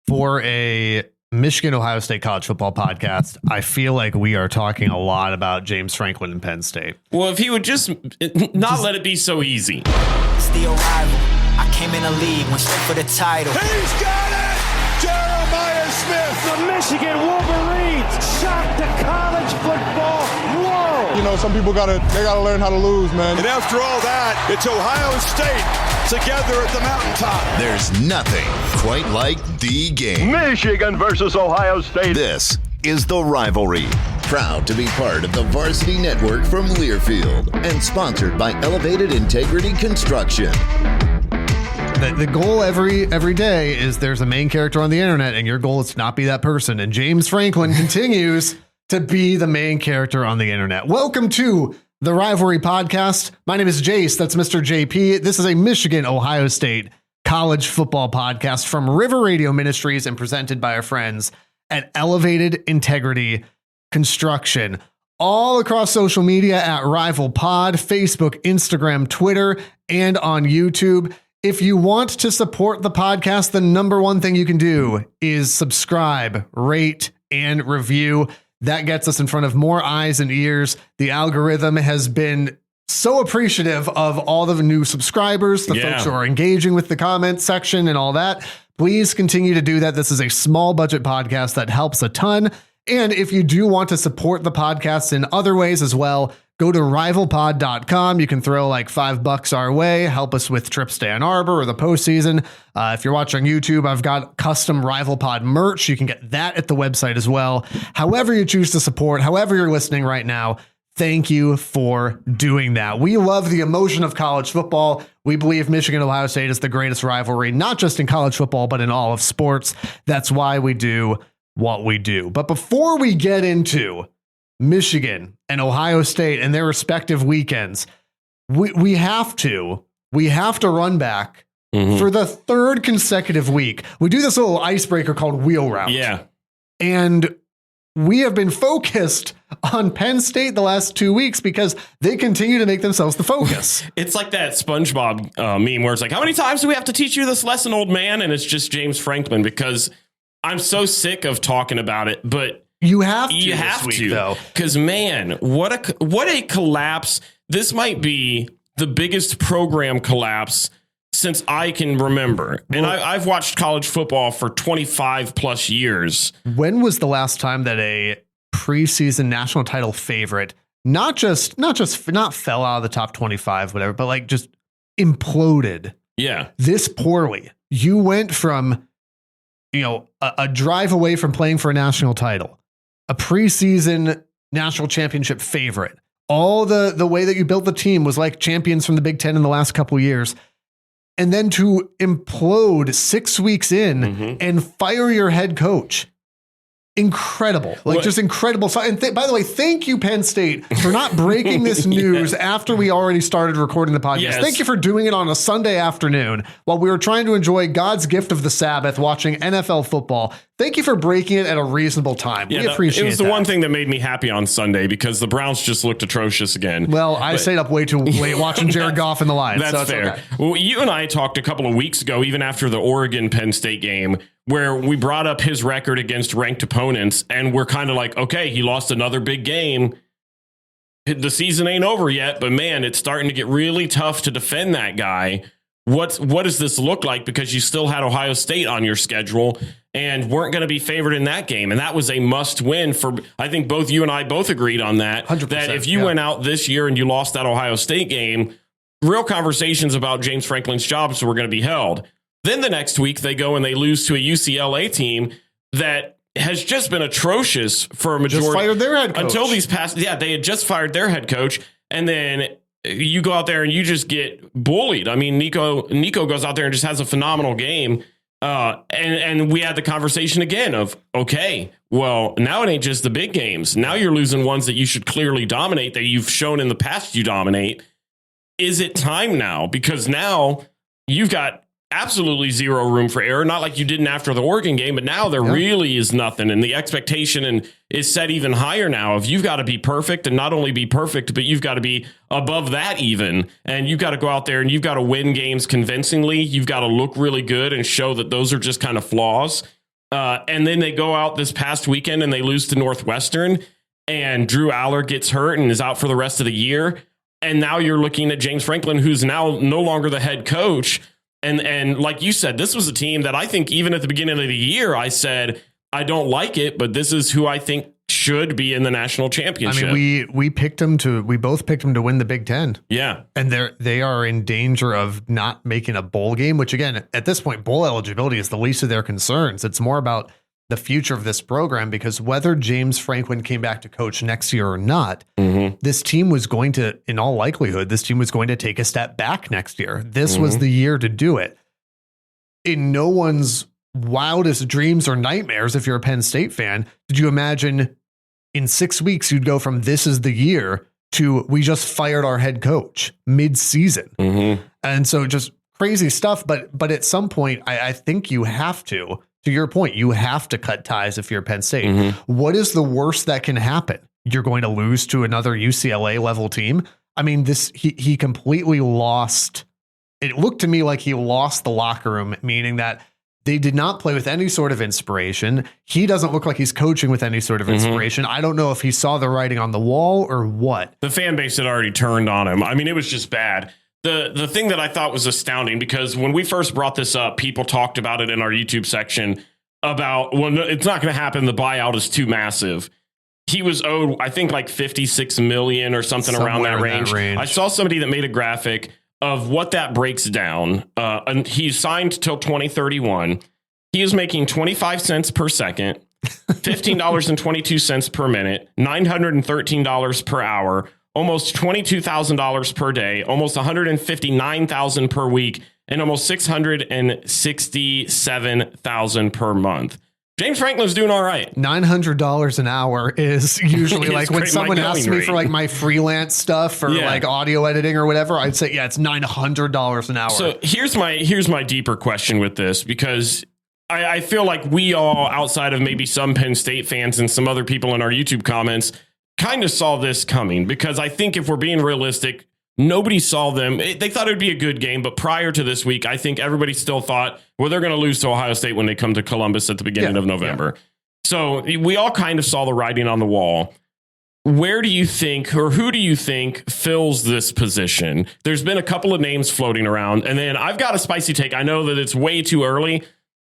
For a Michigan-Ohio State college football podcast, I feel like we are talking a lot about James Franklin and Penn State. Well, if he would just not let it be so easy. It's the arrival. I came in the league, went straight for the title. He's got it! Jeremiah Smith! The Michigan Wolverines shocked the college football world. You know, some people gotta learn how to lose, man. And after all that, it's Ohio State together at the mountaintop. There's nothing quite like the game. Michigan versus Ohio State. This is The Rivalry. Proud to be part of the Varsity Network from Learfield and sponsored by Elevated Integrity Construction. The goal every day is there's a main character on the internet, and your goal is to not be that person. And James Franklin continues to be the main character on the internet. Welcome to the Rivalry Podcast. My name is Jace. That's Mr. JP. This is a Michigan-Ohio State college football podcast from River Radio Ministries and presented by our friends at Elevated Integrity Construction. All across social media at Rival Pod, Facebook, Instagram, Twitter, and on YouTube. If you want to support the podcast, the number one thing you can do is subscribe, rate, and review. That gets us in front of more eyes and ears. The algorithm has been so appreciative of all the new subscribers, the folks who are engaging with the comment section and all that. Please continue to do that. This is a small budget podcast that helps a ton. And if you do want to support the podcast in other ways as well, go to rivalpod.com. You can throw like $5 our way, help us with trips to Ann Arbor or the postseason. If you're watching on YouTube, I've got custom RivalPod merch. You can get that at the website as well. However you choose to support, however you're listening right now, thank you for doing that. We love the emotion of college football. We believe Michigan-Ohio State is the greatest rivalry, not just in college football, but in all of sports. That's why we do what we do. But before we get into Michigan and Ohio State and their respective weekends, we have to run back for the third consecutive week. We do this little icebreaker called Wheel Route. Yeah. And we have been focused on Penn State the last 2 weeks because they continue to make themselves the focus. It's like that SpongeBob meme where it's like, how many times do we have to teach you this lesson, old man? And it's just James Franklin, because I'm so sick of talking about it, but you have to, though. Because, man, what a collapse. This might be the biggest program collapse since I can remember. And I've watched college football for 25 plus years. When was the last time that a preseason national title favorite not fell out of the top 25, whatever, but like just imploded this poorly? You went from, a drive away from playing for a national title, a preseason national championship favorite. All the way that you built the team was like champions from the Big Ten in the last couple of years. And then to implode 6 weeks in and fire your head coach. Incredible. Just incredible. And by the way, thank you, Penn State, for not breaking this news after we already started recording the podcast. Yes. Thank you for doing it on a Sunday afternoon while we were trying to enjoy God's gift of the Sabbath, watching NFL football. Thank you for breaking it at a reasonable time. We appreciate it. It was the one thing that made me happy on Sunday because the Browns just looked atrocious again. Well, I stayed up way too late watching Jared Goff and the Lions. That's fair. Okay. Well, you and I talked a couple of weeks ago, even after the Oregon-Penn State game, where we brought up his record against ranked opponents, and we're kind of like, okay, he lost another big game. The season ain't over yet, but man, it's starting to get really tough to defend that guy. What does this look like? Because you still had Ohio State on your schedule and weren't going to be favored in that game. And that was a must win for, I think both you and I both agreed on that. 100%, that if you went out this year and you lost that Ohio State game, real conversations about James Franklin's jobs were going to be held. Then the next week they go and they lose to a UCLA team that has just been atrocious for a majority. Just fired their head coach. Until these past, they had just fired their head coach. And then you go out there and you just get bullied. I mean, Nico goes out there and just has a phenomenal game. And we had the conversation again of, okay, well, now it ain't just the big games. Now you're losing ones that you should clearly dominate, that you've shown in the past you dominate. Is it time now? Because now you've got absolutely zero room for error. Not like you didn't after the Oregon game, but now there really is nothing. And the expectation is set even higher now of you've got to be perfect, and not only be perfect, but you've got to be above that even. And you've got to go out there and you've got to win games convincingly. You've got to look really good and show that those are just kind of flaws. And then they go out this past weekend and they lose to Northwestern, and Drew Aller gets hurt and is out for the rest of the year. And now you're looking at James Franklin, who's now no longer the head coach. And like you said, this was a team that I think even at the beginning of the year, I said, I don't like it, but this is who I think should be in the national championship. I mean, we both picked them to win the Big Ten. Yeah. And they are in danger of not making a bowl game, which again, at this point, bowl eligibility is the least of their concerns. It's more about the future of this program, because whether James Franklin came back to coach next year or not, this team was going to, in all likelihood, take a step back next year. This was the year to do it. In no one's wildest dreams or nightmares, if you're a Penn State fan, did you imagine in 6 weeks you'd go from this is the year to we just fired our head coach mid-season? And so just crazy stuff. But at some point, I think you have to your point, you have to cut ties if you're Penn State. What is the worst that can happen? You're going to lose to another UCLA level team. I mean, he completely lost. It looked to me like he lost the locker room, meaning that they did not play with any sort of inspiration. He doesn't look like he's coaching with any sort of inspiration. I don't know if he saw the writing on the wall or what. The fan base had already turned on him. I mean, it was just bad. The thing that I thought was astounding, because when we first brought this up, people talked about it in our YouTube section about, well, it's not going to happen. The buyout is too massive. He was owed, I think, like $56 million or something around that range. I saw somebody that made a graphic of what that breaks down. And he's signed till 2031. He is making 25 cents per second, $15.22 per minute, $913 per hour, almost $22,000 per day, almost $159,000 per week, and almost $667,000 per month. James Franklin's doing all right. $900 an hour is usually like when someone asks me for like my freelance stuff or like audio editing or whatever, I'd say, yeah, it's $900 an hour. So here's my deeper question with this, because I feel like we all, outside of maybe some Penn State fans and some other people in our YouTube comments, kind of saw this coming, because I think if we're being realistic, nobody saw them. They thought it would be a good game, but prior to this week, I think everybody still thought, well, they're going to lose to Ohio State when they come to Columbus at the beginning of November. So we all kind of saw the writing on the wall. Where do you think, or who do you think fills this position? There's been a couple of names floating around, and then I've got a spicy take. I know that it's way too early.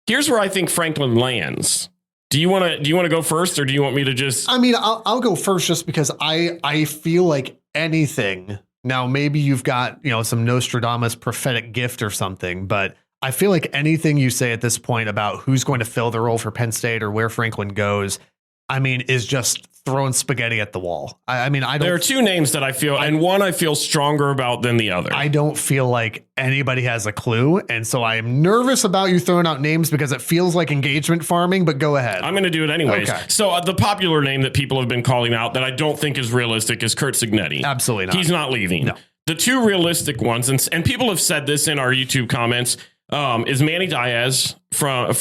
Here's where I think Franklin lands. Do you want to go first, or do you want me to just? I mean, I'll go first just because I feel like anything. Now, maybe you've got, some Nostradamus prophetic gift or something, but I feel like anything you say at this point about who's going to fill the role for Penn State or where Franklin goes, I mean, is just throwing spaghetti at the wall. I mean, there are two names that I feel, and one I feel stronger about than the other. I don't feel like anybody has a clue. And so I am nervous about you throwing out names because it feels like engagement farming, but go ahead. I'm going to do it anyways. Okay. So the popular name that people have been calling out that I don't think is realistic is Curt Cignetti. Absolutely not. He's not leaving. No. The two realistic ones, and people have said this in our YouTube comments, is Manny Diaz from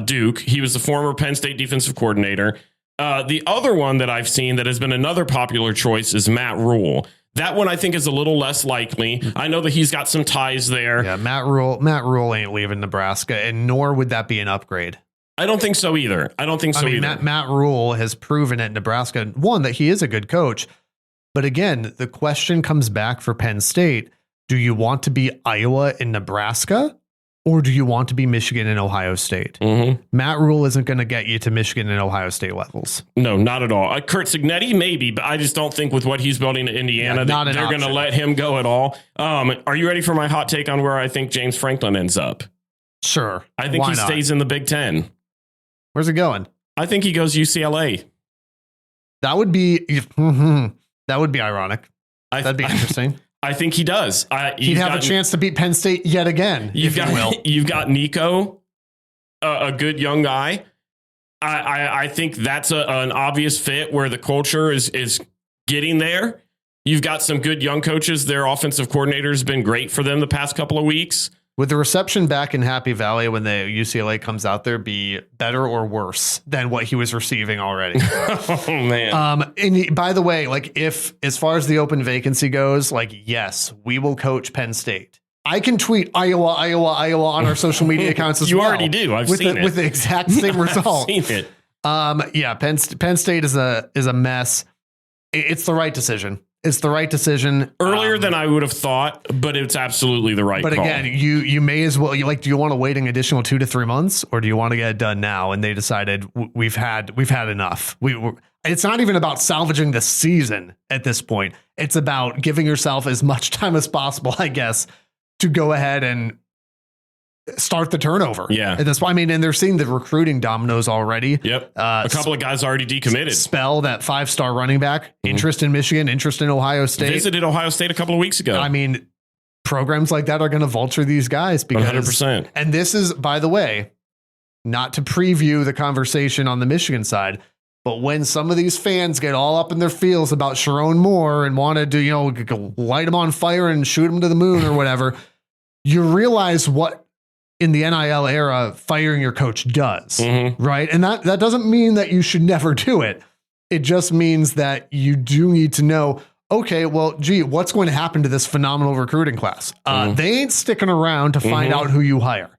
Duke. He was the former Penn State defensive coordinator. The other one that I've seen that has been another popular choice is Matt Rule. That one I think is a little less likely. I know that he's got some ties there. Yeah, Matt Rule ain't leaving Nebraska, and nor would that be an upgrade. I don't think so either. Matt Rule has proven at Nebraska, one, that he is a good coach. But again, the question comes back for Penn State. Do you want to be Iowa and Nebraska, or do you want to be Michigan and Ohio State? Matt Rule isn't going to get you to Michigan and Ohio State levels. No, not at all. Curt Cignetti, maybe, but I just don't think with what he's building in Indiana, they're going to let him go at all. Are you ready for my hot take on where I think James Franklin ends up? Sure. I think he stays in the Big Ten. Where's it going? I think he goes UCLA. That would be ironic. That'd be interesting. I think he does. He'd have a chance to beat Penn State yet again. You've got Nico, a good young guy. I think that's an obvious fit where the culture is getting there. You've got some good young coaches. Their offensive coordinator has been great for them the past couple of weeks. Would the reception back in Happy Valley when the UCLA comes out there be better or worse than what he was receiving already? Oh, man. And by the way, like if as far as the open vacancy goes, like, yes, we will coach Penn State. I can tweet Iowa on our social media accounts as You well. already do. I've seen it. With the exact same result. I've seen it. Yeah, Penn State is a mess. It's the right decision. It's the right decision. Earlier than I would have thought, but it's absolutely the right But call. again, you may as well. Do you want to wait an additional 2 to 3 months, or do you want to get it done now? And they decided we've had enough. It's not even about salvaging the season at this point. It's about giving yourself as much time as possible, I guess, to go ahead and start the turnover. Yeah. At this point, I mean, and they're seeing the recruiting dominoes already. Yep. A couple of guys already decommitted. Spell, that 5-star running back, interest in Michigan, interest in Ohio State. Visited Ohio State a couple of weeks ago. I mean, programs like that are going to vulture these guys because 100%. And this is, by the way, not to preview the conversation on the Michigan side, but when some of these fans get all up in their feels about Sherrone Moore and want to do, light him on fire and shoot him to the moon or whatever, you realize what in the NIL era firing your coach does, right? And that doesn't mean that you should never do it. It just means that you do need to know, okay, well, gee, what's going to happen to this phenomenal recruiting class? They ain't sticking around to find out who you hire.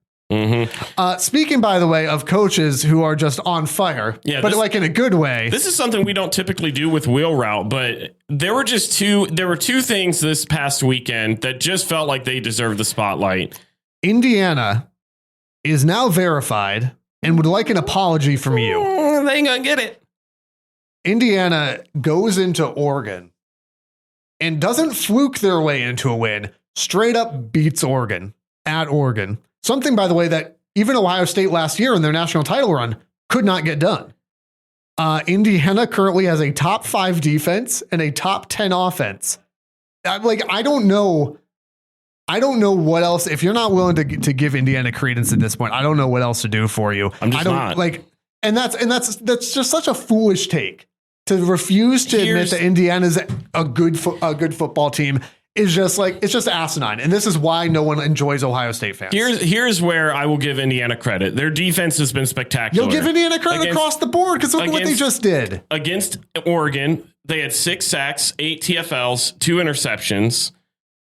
Speaking, by the way, of coaches who are just on fire, but like in a good way. This is something we don't typically do with Wheel Route, but there were two things this past weekend that just felt like they deserved the spotlight. Indiana is now verified and would like an apology from you. They ain't gonna get it. Indiana goes into Oregon and doesn't fluke their way into a win, straight up beats Oregon at Oregon. Something, by the way, that even Ohio State last year in their national title run could not get done. Indiana currently has a top 5 defense and a top 10 offense. I don't know what else. If you're not willing to give Indiana credence at this point, I don't know what else to do for you. I'm just not. And that's just such a foolish take to refuse to admit that Indiana's a good football team. Is just it's just asinine. And this is why no one enjoys Ohio State fans. Here's where I will give Indiana credit. Their defense has been spectacular. You'll give Indiana credit across the board because look at what they just did. Against Oregon, they had 6 sacks, 8 TFLs, 2 interceptions.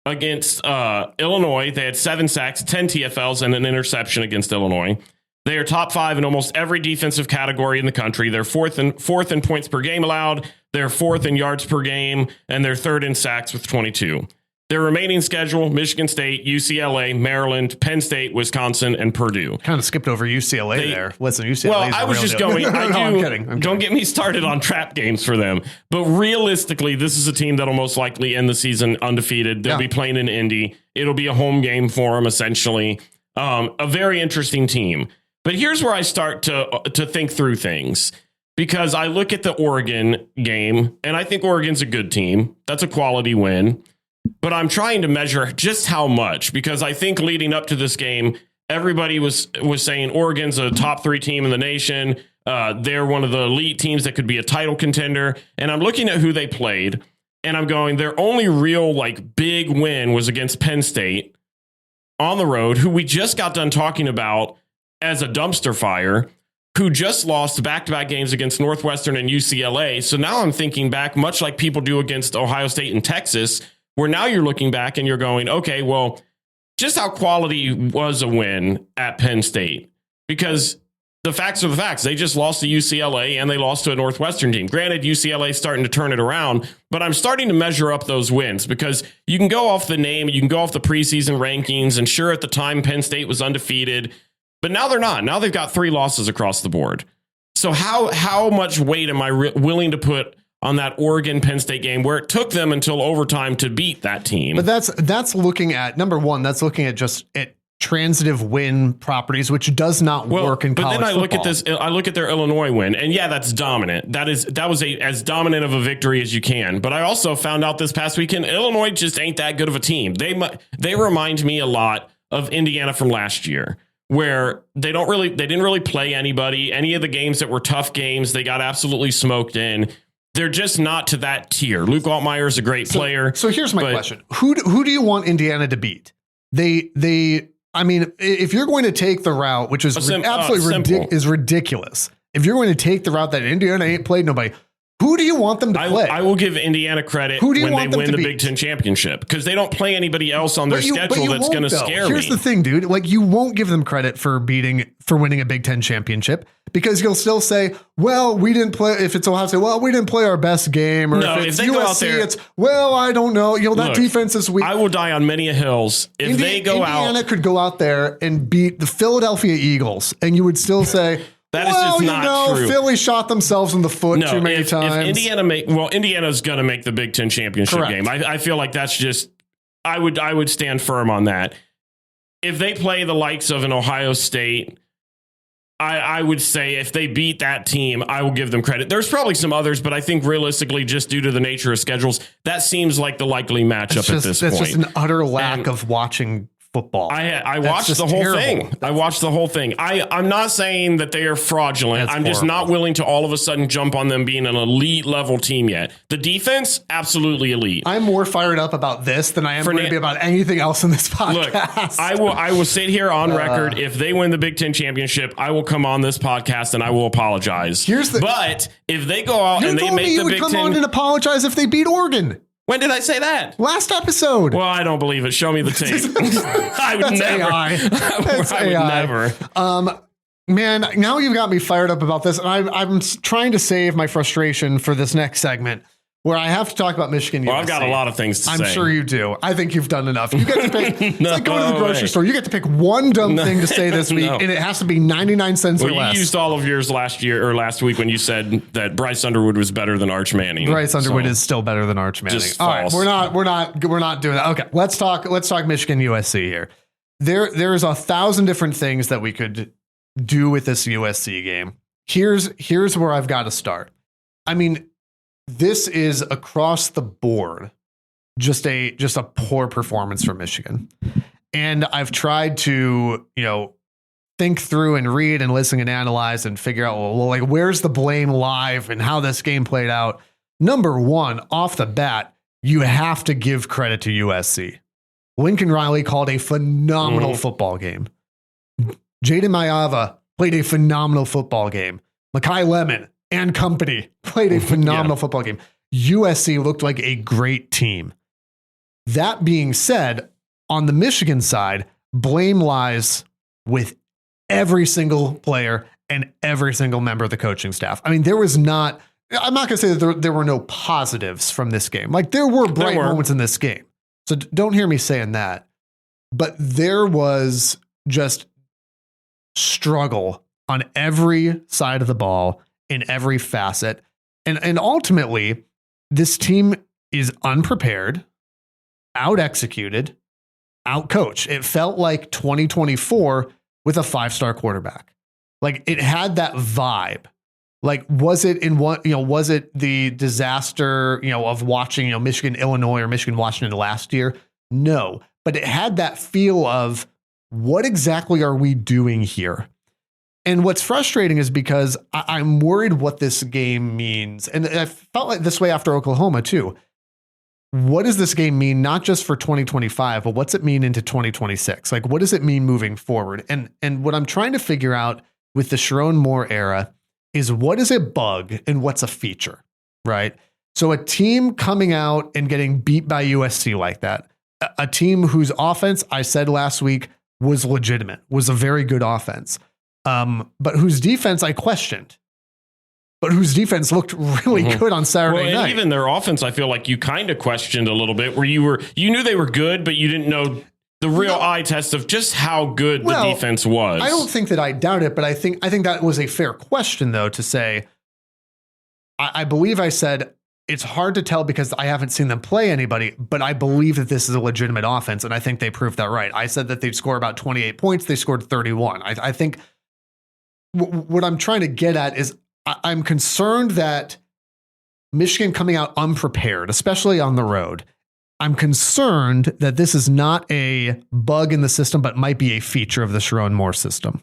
Against Illinois, they had 7 sacks, 10 TFLs, and an interception against Illinois. They are top 5 in almost every defensive category in the country. They're fourth in points per game allowed. They're 4th in yards per game, and they're 3rd in sacks with 22. Their remaining schedule: Michigan State, UCLA, Maryland, Penn State, Wisconsin, and Purdue. Kind of skipped over UCLA there. Listen, UCLA. Well, I was just going. I'm kidding. Don't get me started on trap games for them. But realistically, this is a team that'll most likely end the season undefeated. They'll be playing in Indy. It'll be a home game for them, essentially. A very interesting team. But here's where I start to think through things. Because I look at the Oregon game, and I think Oregon's a good team. That's a quality win. But I'm trying to measure just how much, because I think leading up to this game, everybody was saying Oregon's a top 3 team in the nation. They're one of the elite teams that could be a title contender. And I'm looking at who they played, and I'm going, their only real big win was against Penn State on the road, who we just got done talking about as a dumpster fire, who just lost back-to-back games against Northwestern and UCLA. So now I'm thinking back, much like people do against Ohio State and Texas, where now you're looking back and you're going, okay, well, just how quality was a win at Penn State? Because the facts are the facts. They just lost to UCLA and they lost to a Northwestern team. Granted, UCLA is starting to turn it around, but I'm starting to measure up those wins because you can go off the name, you can go off the preseason rankings, and sure, at the time, Penn State was undefeated, but now they're not. Now they've got 3 losses across the board. So how much weight am I willing to put on that Oregon-Penn State game where it took them until overtime to beat that team? But that's looking at, number one, that's looking at just transitive win properties, which does not work in college football. Look at this. I look at their Illinois win, and yeah, that's dominant. That was as dominant of a victory as you can. But I also found out this past weekend, Illinois just ain't that good of a team. They remind me a lot of Indiana from last year, where they didn't really play anybody. Any of the games that were tough games, they got absolutely smoked in. They're just not to that tier. Luke Altmaier is a great player. So here's my question: Who do you want Indiana to beat? I mean, if you're going to take the route, which is absolutely ridiculous, if you're going to take the route that Indiana ain't played nobody, Who do you want them to play? I will give Indiana credit when they win the Big Ten championship because they don't play anybody else on their schedule that's going to scare me. Here's the thing, dude. Like, you won't give them credit for winning a Big Ten championship because you'll still say, well, we didn't play. If it's Ohio State, well, we didn't play our best game. Or if it's USC, it's, well, I don't know. That defense is weak. I will die on many hills if they go out. Indiana could go out there and beat the Philadelphia Eagles, and you would still say, that is just not true. Philly shot themselves in the foot too many times. If Indiana's going to make the Big Ten championship game. I feel like that's just, I would stand firm on that. If they play the likes of an Ohio State, I would say if they beat that team, I will give them credit. There's probably some others, but I think realistically, just due to the nature of schedules, that seems like the likely matchup at this point. That's just an utter lack of watching football. I watched the whole thing. I watched the whole thing. I'm not saying that they are fraudulent. I'm just not willing to all of a sudden jump on them being an elite level team yet. The defense, absolutely elite. I'm more fired up about this than I am maybe about anything else in this podcast. Look, I will sit here on record. If they win the Big Ten championship, I will come on this podcast and I will apologize. But if they go out and they make the Big Ten, you would come on and apologize if they beat Oregon. When did I say that? Last episode. Well, I don't believe it. Show me the tape. I would never. I would never. Man, now you've got me fired up about this, and I'm trying to save my frustration for this next segment where I have to talk about Michigan. Well, USC. I've got a lot of things to say. I'm sure you do. I think you've done enough. You get to pick. It's like going to the grocery store. You get to pick one dumb thing to say this week, and it has to be 99 cents or less. You used all of yours last week when you said that Bryce Underwood was better than Arch Manning. Bryce Underwood is still better than Arch Manning. Just all false. right, we're not doing that. Okay, let's talk Michigan USC here. There's 1,000 different things that we could do with this USC game. Here's where I've got to start. I mean, this is across the board just a poor performance for Michigan. And I've tried to, think through and read and listen and analyze and figure out, well, where's the blame live and how this game played out. Number one, off the bat, you have to give credit to USC. Lincoln Riley called a phenomenal football game. Jaden Mayava played a phenomenal football game. Makai Lemon and company played a phenomenal football game. USC looked like a great team. That being said, on the Michigan side, blame lies with every single player and every single member of the coaching staff. I mean, I'm not going to say that there were no positives from this game. There were bright moments in this game. So don't hear me saying that. But there was just struggle on every side of the ball in every facet. And ultimately, this team is unprepared, out-executed, out-coached. It felt like 2024 with a 5-star quarterback. It had that vibe. Was it the disaster, of watching, Michigan, Illinois or Michigan, Washington last year? No, but it had that feel of what exactly are we doing here? And what's frustrating is because I'm worried what this game means. And I felt like this way after Oklahoma too. What does this game mean, not just for 2025, but what's it mean into 2026? What does it mean moving forward? And what I'm trying to figure out with the Sherrone Moore era is what is a bug and what's a feature, right? So a team coming out and getting beat by USC like that, a team whose offense, I said last week, was legitimate, was a very good offense. But whose defense I questioned, but whose defense looked really good on Saturday night. Even their offense, I feel like you kind of questioned a little bit, where you knew they were good, but you didn't know the real eye test of just how good the defense was. I don't think that I doubt it, but I think that was a fair question, though, to say. I believe I said it's hard to tell because I haven't seen them play anybody, but I believe that this is a legitimate offense, and I think they proved that right. I said that they'd score about 28 points. They scored 31. I think. What I'm trying to get at is I'm concerned that Michigan coming out unprepared, especially on the road. I'm concerned that this is not a bug in the system, but might be a feature of the Sherrone Moore system.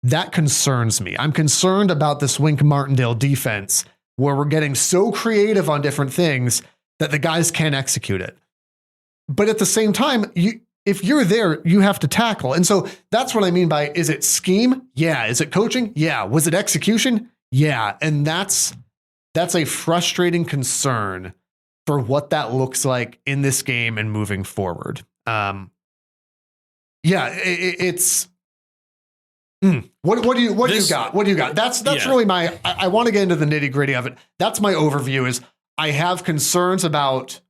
That concerns me. I'm concerned about this Wink Martindale defense where we're getting so creative on different things that the guys can't execute it. But at the same time, if you're there, you have to tackle. And so that's what I mean by, is it scheme? Yeah. Is it coaching? Yeah. Was it execution? Yeah. And that's that's a frustrating concern for what that looks like in this game and moving forward. It's what do you got? What do you got? That's really I want to get into the nitty gritty of it. That's my overview. Is I have concerns about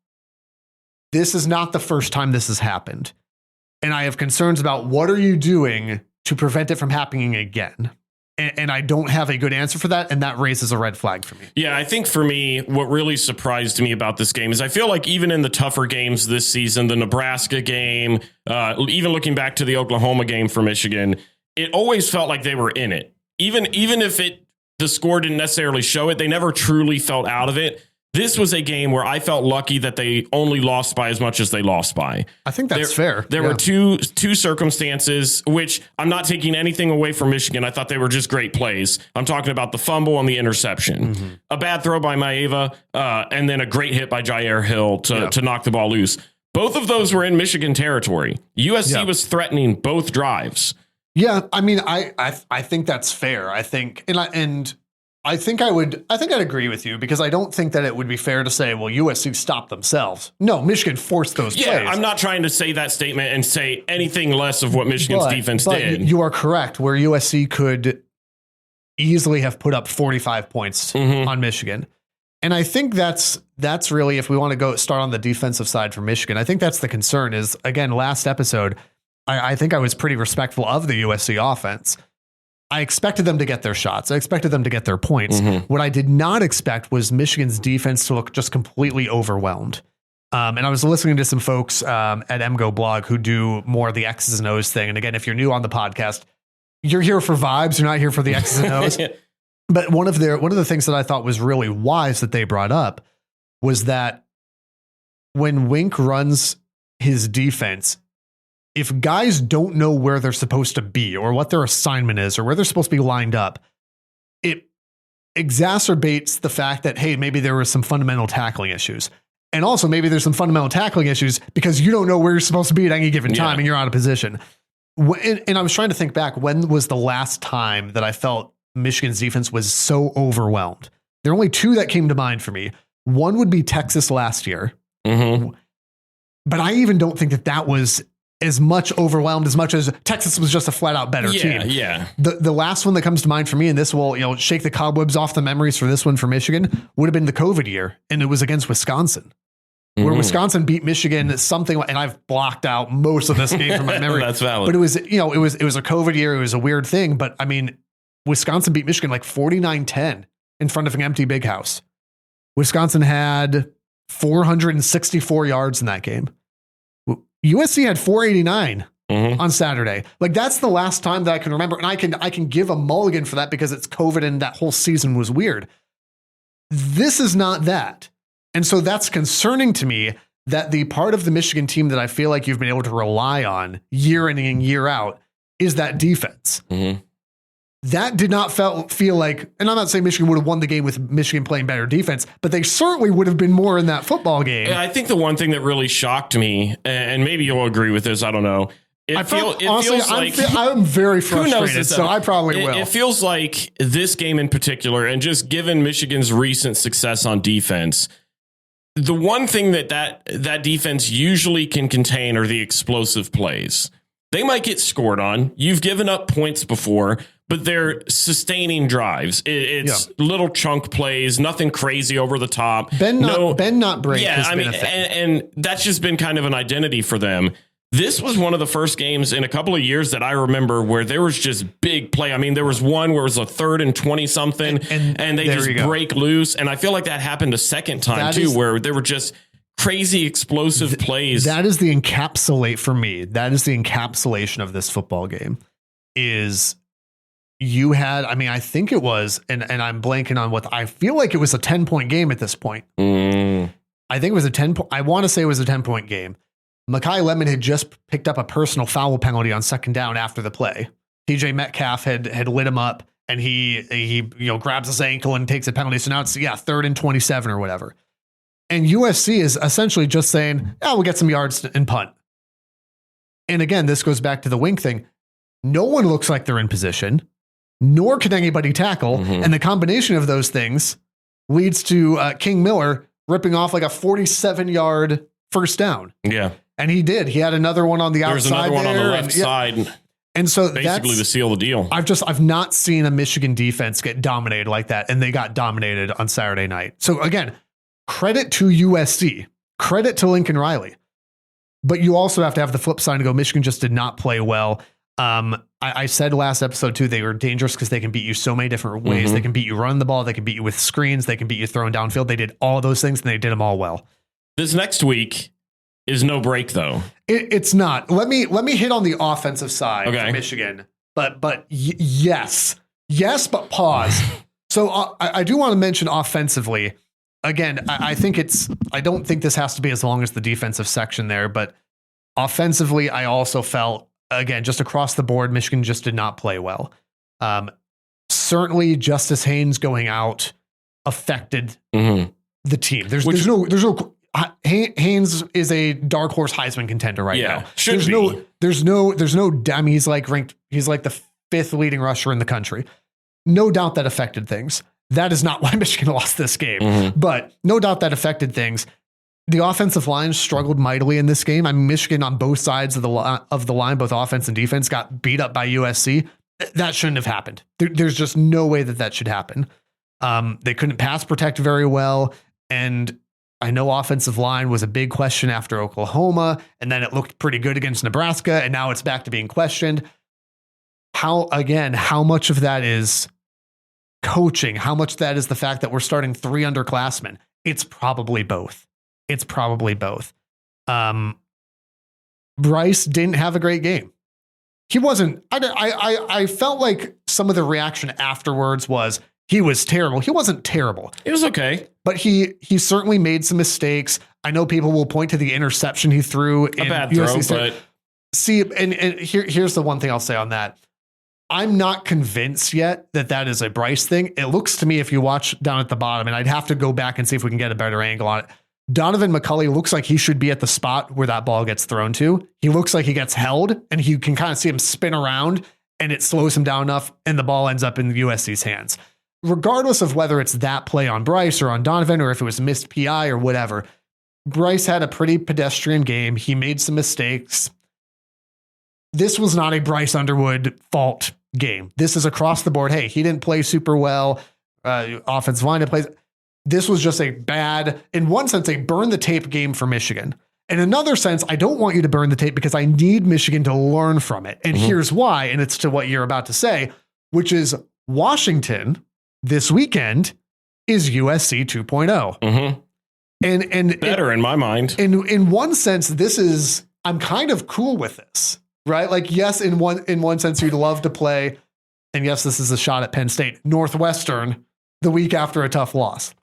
this is not the first time this has happened. And I have concerns about what are you doing to prevent it from happening again? And I don't have a good answer for that. And that raises a red flag for me. Yeah, I think for me, what really surprised me about this game is I feel like even in the tougher games this season, the Nebraska game, even looking back to the Oklahoma game for Michigan, it always felt like they were in it. Even if the score didn't necessarily show it, they never truly felt out of it. This was a game where I felt lucky that they only lost by as much as they lost by. I think that's fair. There were two circumstances, which I'm not taking anything away from Michigan. I thought they were just great plays. I'm talking about the fumble and the interception. A bad throw by Maeva, and then a great hit by Jair Hill to knock the ball loose. Both of those were in Michigan territory. USC was threatening both drives. Yeah, I mean, I think that's fair. I think I think I'd agree with you because I don't think that it would be fair to say, well, USC stopped themselves. No, Michigan forced those plays. Yeah, I'm not trying to say that statement and say anything less of what Michigan's defense did. You are correct, where USC could easily have put up 45 points on Michigan. And I think that's really, if we want to start on the defensive side for Michigan, I think that's the concern is, again, last episode, I think I was pretty respectful of the USC offense. I expected them to get their shots. I expected them to get their points. What I did not expect was Michigan's defense to look just completely overwhelmed. And I was listening to some folks at MGO blog who do more of the X's and O's thing. And again, if you're new on the podcast, you're here for vibes. You're not here for the X's and O's. But one of the things that I thought was really wise that they brought up was that when Wink runs his defense, if guys don't know where they're supposed to be or what their assignment is or where they're supposed to be lined up, it exacerbates the fact that, hey, maybe there was some fundamental tackling issues. And also maybe there's some fundamental tackling issues because you don't know where you're supposed to be at any given time and you're out of position. And I was trying to think back, when was the last time that I felt Michigan's defense was so overwhelmed? There are only two that came to mind for me. One would be Texas last year. But I even don't think that was as much overwhelmed as much as Texas was just a flat out better team. Yeah. The last one that comes to mind for me, and this will, shake the cobwebs off the memories for this one for Michigan, would have been the COVID year. And it was against Wisconsin, where Wisconsin beat Michigan something, and I've blocked out most of this game from my memory. That's valid. But it was a COVID year. It was a weird thing. But I mean, Wisconsin beat Michigan like 49-10 in front of an empty Big House. Wisconsin had 464 yards in that game. USC had 489 on Saturday. Like, that's the last time that I can remember. And I can give a mulligan for that because it's COVID and that whole season was weird. This is not that. And so that's concerning to me, that the part of the Michigan team that I feel like you've been able to rely on year in and year out is that defense. That did not feel like, and I'm not saying Michigan would have won the game with Michigan playing better defense, but they certainly would have been more in that football game. I think the one thing that really shocked me, and maybe you'll agree with this, I don't know. I'm very frustrated, so I probably will. It feels like this game in particular, and just given Michigan's recent success on defense, the one thing that defense usually can contain are the explosive plays. They might get scored on. You've given up points before, but they're sustaining drives. It's little chunk plays, nothing crazy over the top. Bend not break. Yeah, I mean, and that's just been kind of an identity for them. This was one of the first games in a couple of years that I remember where there was just big play. I mean, there was one where it was a 3rd and 20 something, and they just break loose. And I feel like that happened a second time where there were just crazy explosive plays. That is the encapsulate for me. That is the encapsulation of this football game. Is you had, I mean, I think it was, and I'm blanking on what, I feel like it was a 10-point game at this point. I think it was I want to say it was a 10-point game. Mekhi Lemon had just picked up a personal foul penalty on second down after the play. TJ Metcalf had lit him up, and he grabs his ankle and takes a penalty. So now it's 3rd and 27 or whatever. And USC is essentially just saying, we'll get some yards and punt. And again, this goes back to the Wink thing. No one looks like they're in position, nor can anybody tackle. And the combination of those things leads to King Miller ripping off like a 47-yard first down. Yeah. And he did. He had another one on the outside. There's another one on the left side. And so basically to seal the deal. I've not seen a Michigan defense get dominated like that. And they got dominated on Saturday night. So again, credit to USC, credit to Lincoln Riley. But you also have to have the flip side and go, Michigan just did not play well. I said last episode too, they were dangerous because they can beat you so many different ways. They can beat you running the ball. They can beat you with screens. They can beat you throwing downfield. They did all of those things and they did them all well. This next week is no break though. It's not. Let me hit on the offensive side for Michigan. But yes, but pause. So I do want to mention offensively. Again, I don't think this has to be as long as the defensive section there, but offensively, I also felt, again, just across the board, Michigan just did not play well. Certainly Justice Haynes going out affected the team. There's no Haynes is a dark horse Heisman contender right now. There's no he's like the 5th leading rusher in the country. No doubt that affected things. That is not why Michigan lost this game, but no doubt that affected things. The offensive line struggled mightily in this game. I mean, Michigan on both sides of the line, both offense and defense, got beat up by USC. That shouldn't have happened. There's just no way that should happen. They couldn't pass protect very well. And I know offensive line was a big question after Oklahoma, and then it looked pretty good against Nebraska, and now it's back to being questioned. How much of that is coaching? How much of that is the fact that we're starting 3 underclassmen? It's probably both. Bryce didn't have a great game. He wasn't. I felt like some of the reaction afterwards was he was terrible. He wasn't terrible. It was okay. But he certainly made some mistakes. I know people will point to the interception he threw. A bad throw, but... See, and here's the one thing I'll say on that. I'm not convinced yet that is a Bryce thing. It looks to me, if you watch down at the bottom, and I'd have to go back and see if we can get a better angle on it. Donovan McCulley looks like he should be at the spot where that ball gets thrown to. He looks like he gets held, and you can kind of see him spin around, and it slows him down enough, and the ball ends up in USC's hands. Regardless of whether it's that play on Bryce or on Donovan, or if it was missed PI or whatever, Bryce had a pretty pedestrian game. He made some mistakes. This was not a Bryce Underwood fault game. This is across the board. Hey, he didn't play super well. Offensive line didn't play. This was just a bad, in one sense, a burn the tape game for Michigan. In another sense, I don't want you to burn the tape because I need Michigan to learn from it. And here's why. And it's to what you're about to say, which is Washington this weekend is USC 2.0. And better in my mind. In one sense, I'm kind of cool with this. Right? Like, yes, in one sense, you'd love to play. And yes, this is a shot at Penn State, Northwestern, the week after a tough loss.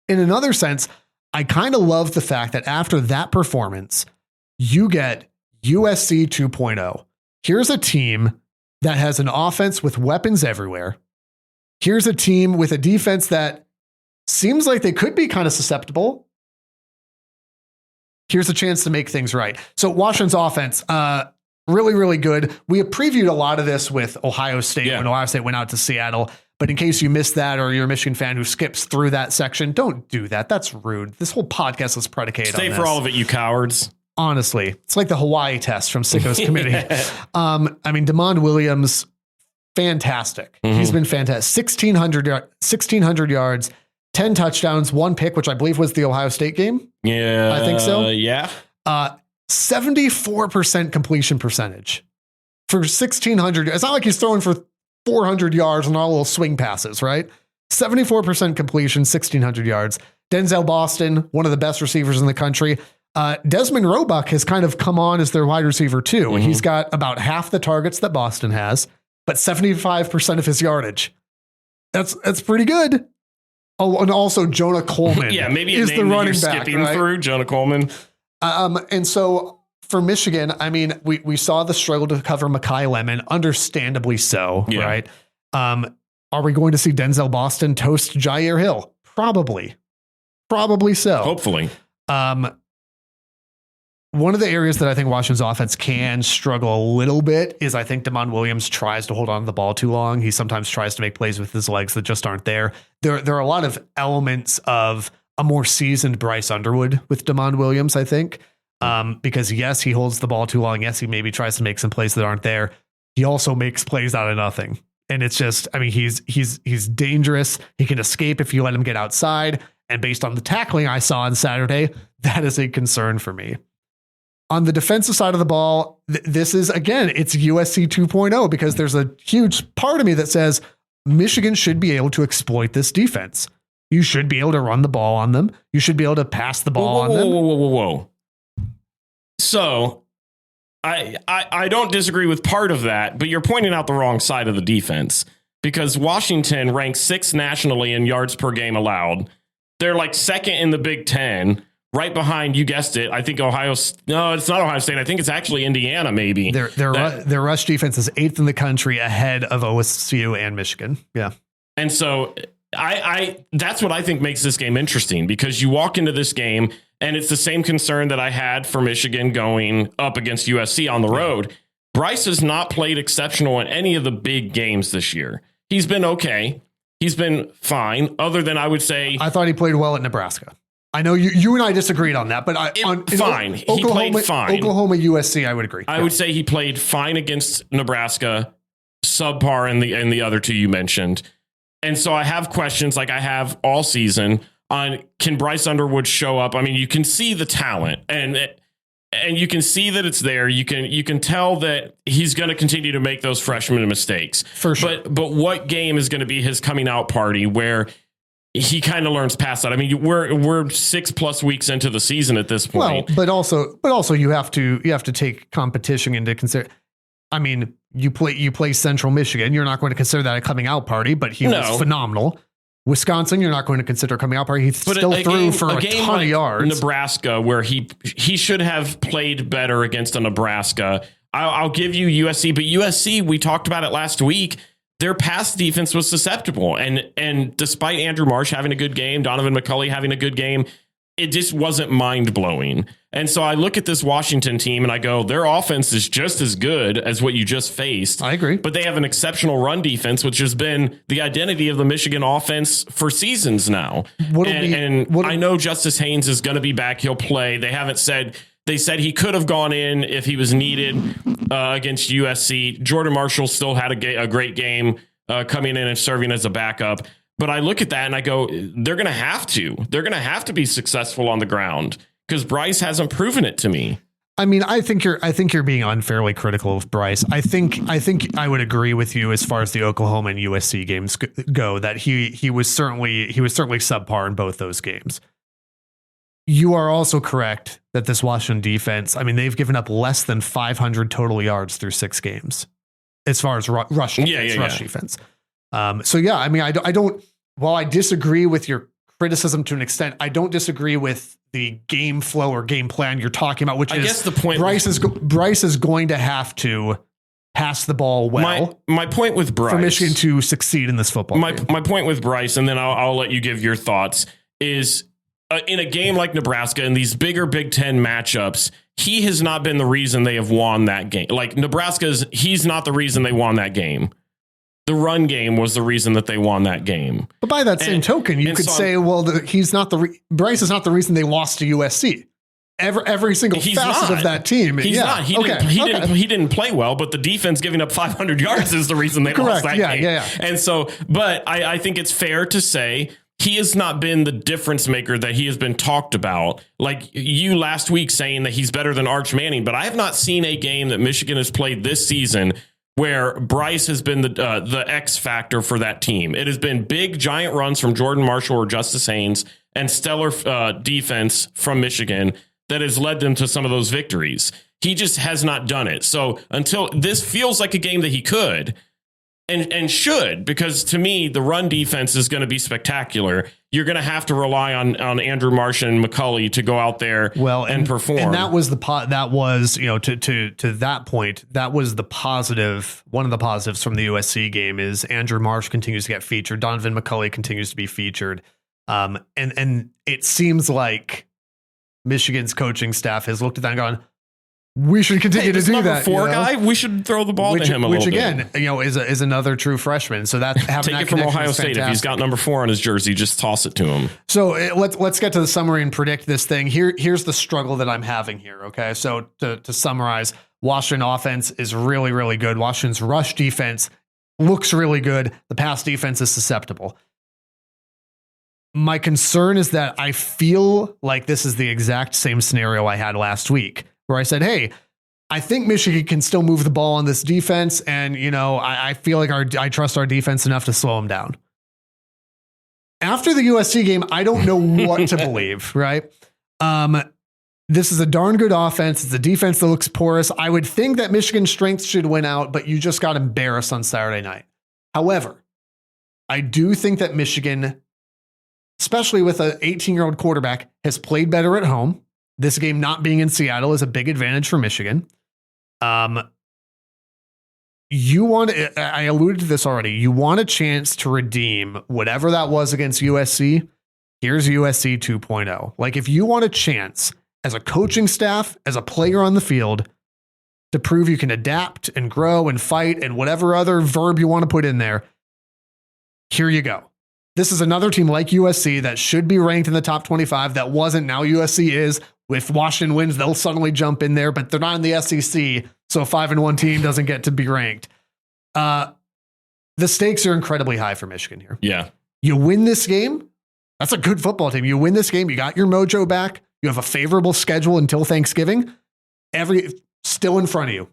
In another sense, I kind of love the fact that after that performance, you get USC 2.0. Here's a team that has an offense with weapons everywhere. Here's a team with a defense that seems like they could be kind of susceptible. Here's a chance to make things right. So Washington's offense, really, really good. We have previewed a lot of this with Ohio State when Ohio State went out to Seattle. But in case you missed that, or you're a Michigan fan who skips through that section, don't do that. That's rude. This whole podcast is predicated on this. Stay for all of it, you cowards. Honestly, it's like the Hawaii test from Sicko's Committee. I mean, DeMond Williams, fantastic. He's been fantastic. 1,600 yards, 10 touchdowns, 1 pick, which I believe was the Ohio State game. Yeah, I think so. Yeah. 74% completion percentage for 1,600. It's not like he's throwing for 400 yards and all little swing passes, right? 74% completion, 1,600 yards. Denzel Boston, one of the best receivers in the country. Desmond Roebuck has kind of come on as their wide receiver too. He's got about half the targets that Boston has, but 75% of his yardage. That's pretty good. Oh, and also Jonah Coleman. Maybe is the running back, skipping right? through Jonah Coleman. And so for Michigan, I mean, we saw the struggle to cover Mekhi Lemon, understandably so, right? Are we going to see Denzel Boston toast Jair Hill? Probably so. Hopefully. one of the areas that I think Washington's offense can struggle a little bit is I think Damon Williams tries to hold on to the ball too long. He sometimes tries to make plays with his legs that just aren't there. There are a lot of elements of a more seasoned Bryce Underwood with Damon Williams, I think. Because yes, he holds the ball too long. Yes, he maybe tries to make some plays that aren't there. He also makes plays out of nothing. And it's just, I mean, he's dangerous. He can escape if you let him get outside. And based on the tackling I saw on Saturday, that is a concern for me. On the defensive side of the ball, this is, again, it's USC 2.0 because there's a huge part of me that says Michigan should be able to exploit this defense. You should be able to run the ball on them. You should be able to pass the ball on them. Whoa. So I don't disagree with part of that, but you're pointing out the wrong side of the defense because Washington ranks 6th nationally in yards per game allowed. They're like 2nd in the Big Ten, right behind, you guessed it. I think no, it's not Ohio State. I think it's actually Indiana, maybe. Their rush defense is 8th in the country ahead of OSU and Michigan. Yeah. And so I that's what I think makes this game interesting because you walk into this game and it's the same concern that I had for Michigan going up against USC on the road. Bryce has not played exceptional in any of the big games this year. He's been okay. He's been fine, other than I would say... I thought he played well at Nebraska. I know you and I disagreed on that, but fine. He played fine. Oklahoma, USC, I would agree. I would say he played fine against Nebraska, subpar in the other two you mentioned. And so I have questions like I have all season on can Bryce Underwood show up? I mean, you can see the talent and you can see that it's there. You can tell that he's going to continue to make those freshman mistakes. For sure. But what game is going to be his coming out party where he kind of learns past that? I mean, we're 6+ weeks into the season at this point. Well, but also you have to take competition into consideration. I mean, you play Central Michigan. You're not going to consider that a coming out party, but he was phenomenal. Wisconsin, you're not going to consider coming out party. He still threw for a ton of yards. Nebraska, where he should have played better against a Nebraska. I'll give you USC, but USC, we talked about it last week. Their pass defense was susceptible, and despite Andrew Marsh having a good game, Donovan McCulley having a good game, it just wasn't mind blowing. And so I look at this Washington team and I go, their offense is just as good as what you just faced. I agree. But they have an exceptional run defense, which has been the identity of the Michigan offense for seasons now. I know Justice Haynes is going to be back. He'll play. They said he could have gone in if he was needed against USC. Jordan Marshall still had a great game coming in and serving as a backup. But I look at that and I go, they're going to have to be successful on the ground because Bryce hasn't proven it to me. I mean, I think you're being unfairly critical of Bryce. I think I would agree with you as far as the Oklahoma and USC games go that he was certainly subpar in both those games. You are also correct that this Washington defense, I mean, they've given up less than 500 total yards through 6 games as far as rush defense. So yeah, I mean, I don't. While I disagree with your criticism to an extent, I don't disagree with the game flow or game plan you're talking about, which I guess the point Bryce is going to have to pass the ball well. My point with Bryce for Michigan to succeed in this football game. My point with Bryce, and then I'll let you give your thoughts, is in a game like Nebraska and these bigger Big Ten matchups, he has not been the reason they have won that game. Like he's not the reason they won that game. The run game was the reason that they won that game. But by that same token, you could say, well, Bryce is not the reason they lost to USC. Every single facet of that team. He's not. He didn't play well, but the defense giving up 500 yards is the reason they lost that game. Yeah. And so, but I think it's fair to say he has not been the difference maker that he has been talked about. Like you last week saying that he's better than Arch Manning, but I have not seen a game that Michigan has played this season where Bryce has been the X factor for that team. It has been big, giant runs from Jordan Marshall or Justice Haynes and stellar defense from Michigan that has led them to some of those victories. He just has not done it. So until this feels like a game that he could and should, because to me, the run defense is going to be spectacular. You're going to have to rely on Andrew Marsh and McCulley to go out there and perform. And that was to that point, that was the positive. One of the positives from the USC game is Andrew Marsh continues to get featured. Donovan McCulley continues to be featured. And it seems like Michigan's coaching staff has looked at that and gone, we should continue to this do number that. 4 guy, we should throw the ball to him a little bit. Which again, is another true freshman. So that having Take that it from connection Ohio is State. fantastic. If he's got number 4 on his jersey, just toss it to him. So let's get to the summary and predict this thing. Here's the struggle that I'm having here. Okay, so to summarize, Washington offense is really, really good. Washington's rush defense looks really good. The pass defense is susceptible. My concern is that I feel like this is the exact same scenario I had last week, where I said, hey, I think Michigan can still move the ball on this defense. And, I feel like I trust our defense enough to slow them down. After the USC game, I don't know what to believe, right? This is a darn good offense. It's a defense that looks porous. I would think that Michigan's strengths should win out, but you just got embarrassed on Saturday night. However, I do think that Michigan, especially with an 18-year-old quarterback, has played better at home. This game not being in Seattle is a big advantage for Michigan. I alluded to this already. You want a chance to redeem whatever that was against USC. Here's USC 2.0. Like, if you want a chance as a coaching staff, as a player on the field, to prove you can adapt and grow and fight and whatever other verb you want to put in there, here you go. This is another team like USC that should be ranked in the top 25. That wasn't. Now USC is. If Washington wins, they'll suddenly jump in there, but they're not in the SEC, so a 5-1 team doesn't get to be ranked. The stakes are incredibly high for Michigan here. Yeah. You win this game, that's a good football team. You win this game, you got your mojo back, you have a favorable schedule until Thanksgiving, still in front of you.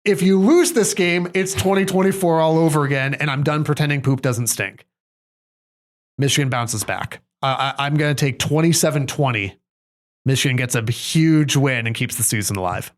If you lose this game, it's 2024 all over again, and I'm done pretending poop doesn't stink. Michigan bounces back. I'm going to take 27-20. Michigan gets a huge win and keeps the season alive.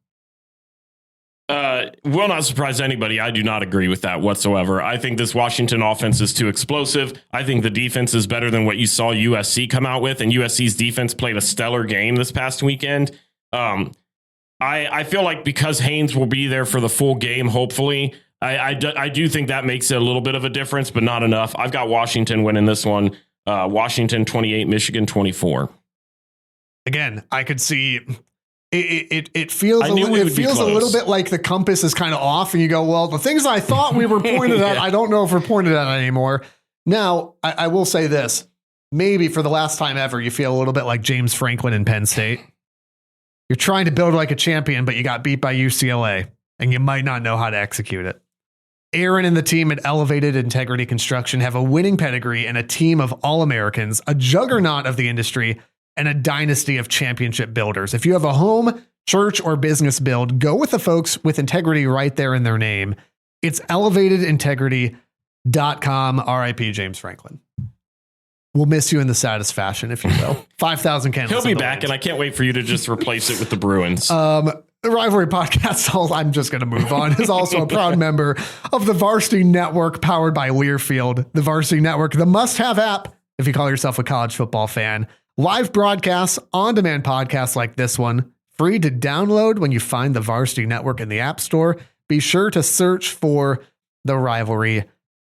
Will not surprise anybody. I do not agree with that whatsoever. I think this Washington offense is too explosive. I think the defense is better than what you saw USC come out with, and USC's defense played a stellar game this past weekend. I feel like because Haynes will be there for the full game, hopefully, I do think that makes it a little bit of a difference, but not enough. I've got Washington winning this one. Washington 28, Michigan 24. Again, I could see it feels a little bit like the compass is kind of off, and you go, well, the things I thought we were pointed at, I don't know if we're pointed at anymore. Now, I will say this. Maybe for the last time ever, you feel a little bit like James Franklin in Penn State. You're trying to build like a champion, but you got beat by UCLA, and you might not know how to execute it. Aaron and the team at Elevated Integrity Construction have a winning pedigree and a team of All-Americans, a juggernaut of the industry, and a dynasty of championship builders. If you have a home, church, or business build, go with the folks with integrity right there in their name. It's elevatedintegrity.com. RIP James Franklin. We'll miss you in the saddest fashion, if you will. 5,000 candles. He'll be back, and I can't wait for you to just replace it with the Bruins. The Rivalry Podcast, I'm just going to move on, is also a proud member of the Varsity Network, powered by Learfield. The Varsity Network, the must-have app if you call yourself a college football fan. Live broadcasts, on-demand podcasts like this one, free to download when you find the Varsity Network in the App Store. Be sure to search for the Rivalry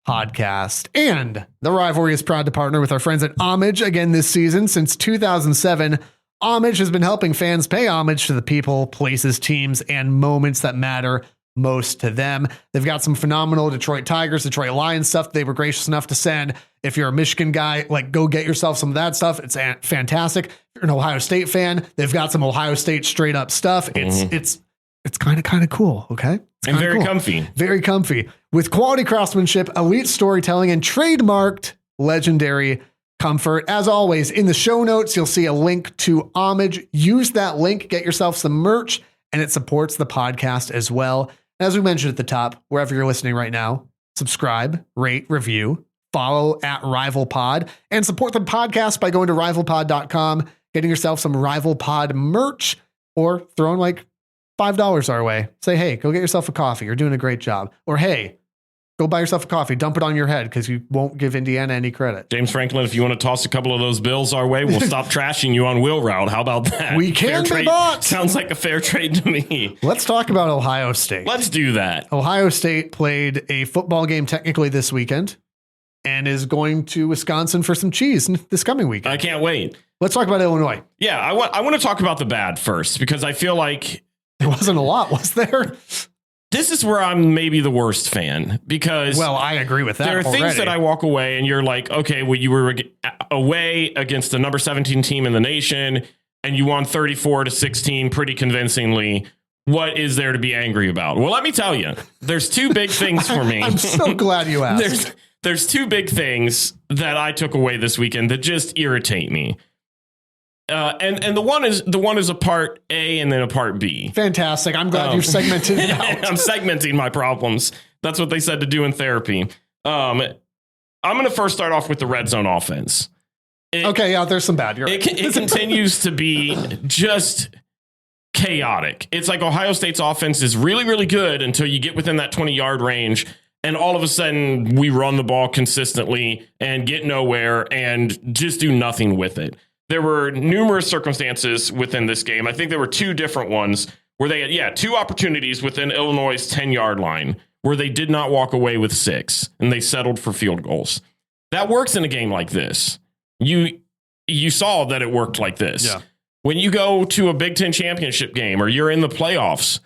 Podcast. And the Rivalry is proud to partner with our friends at Homage again this season. Since 2007, Homage has been helping fans pay homage to the people, places, teams, and moments that matter most to them. They've got some phenomenal Detroit Tigers, Detroit Lions stuff they were gracious enough to send. If you're a Michigan guy, like, go get yourself some of that stuff. It's fantastic. If you're an Ohio State fan, they've got some Ohio State straight up stuff. It's kind of cool. Okay. And very comfy. Very comfy with quality craftsmanship, elite storytelling, and trademarked legendary comfort. As always, in the show notes, you'll see a link to Homage. Use that link, get yourself some merch, and it supports the podcast as well. As we mentioned at the top, wherever you're listening right now, subscribe, rate, review, follow at RivalPod, and support the podcast by going to rivalpod.com, getting yourself some RivalPod merch, or throwing like $5 our way. Say, hey, go get yourself a coffee. You're doing a great job. Or, hey, go buy yourself a coffee. Dump it on your head because you won't give Indiana any credit. James Franklin, if you want to toss a couple of those bills our way, we'll stop trashing you on Wheel Route. How about that? We can be bought. Sounds like a fair trade to me. Let's talk about Ohio State. Let's do that. Ohio State played a football game technically this weekend and is going to Wisconsin for some cheese this coming weekend. I can't wait. Let's talk about Illinois. Yeah, I want to talk about the bad first because I feel like There wasn't a lot, was there? This is where I'm maybe the worst fan because I agree with that. There are things that I walk away and you're like, okay, well, you were away against the number 17 team in the nation and you won 34-16 pretty convincingly. What is there to be angry about? Well, let me tell you, there's two big things for me. I'm so glad you asked. There's two big things that I took away this weekend that just irritate me. And the one is a part A and then a part B. Fantastic. I'm glad you've segmented it out. I'm segmenting my problems. That's what they said to do in therapy. I'm going to first start off with the red zone offense. There's some bad. You're right. It continues to be just chaotic. It's like Ohio State's offense is really, really good until you get within that 20-yard range. And all of a sudden, we run the ball consistently and get nowhere and just do nothing with it. There were numerous circumstances within this game. I think there were two different ones where they had, two opportunities within Illinois' 10-yard line where they did not walk away with 6 and they settled for field goals. That works in a game like this. You saw that it worked like this. Yeah. When you go to a Big Ten championship game or you're in the playoffs,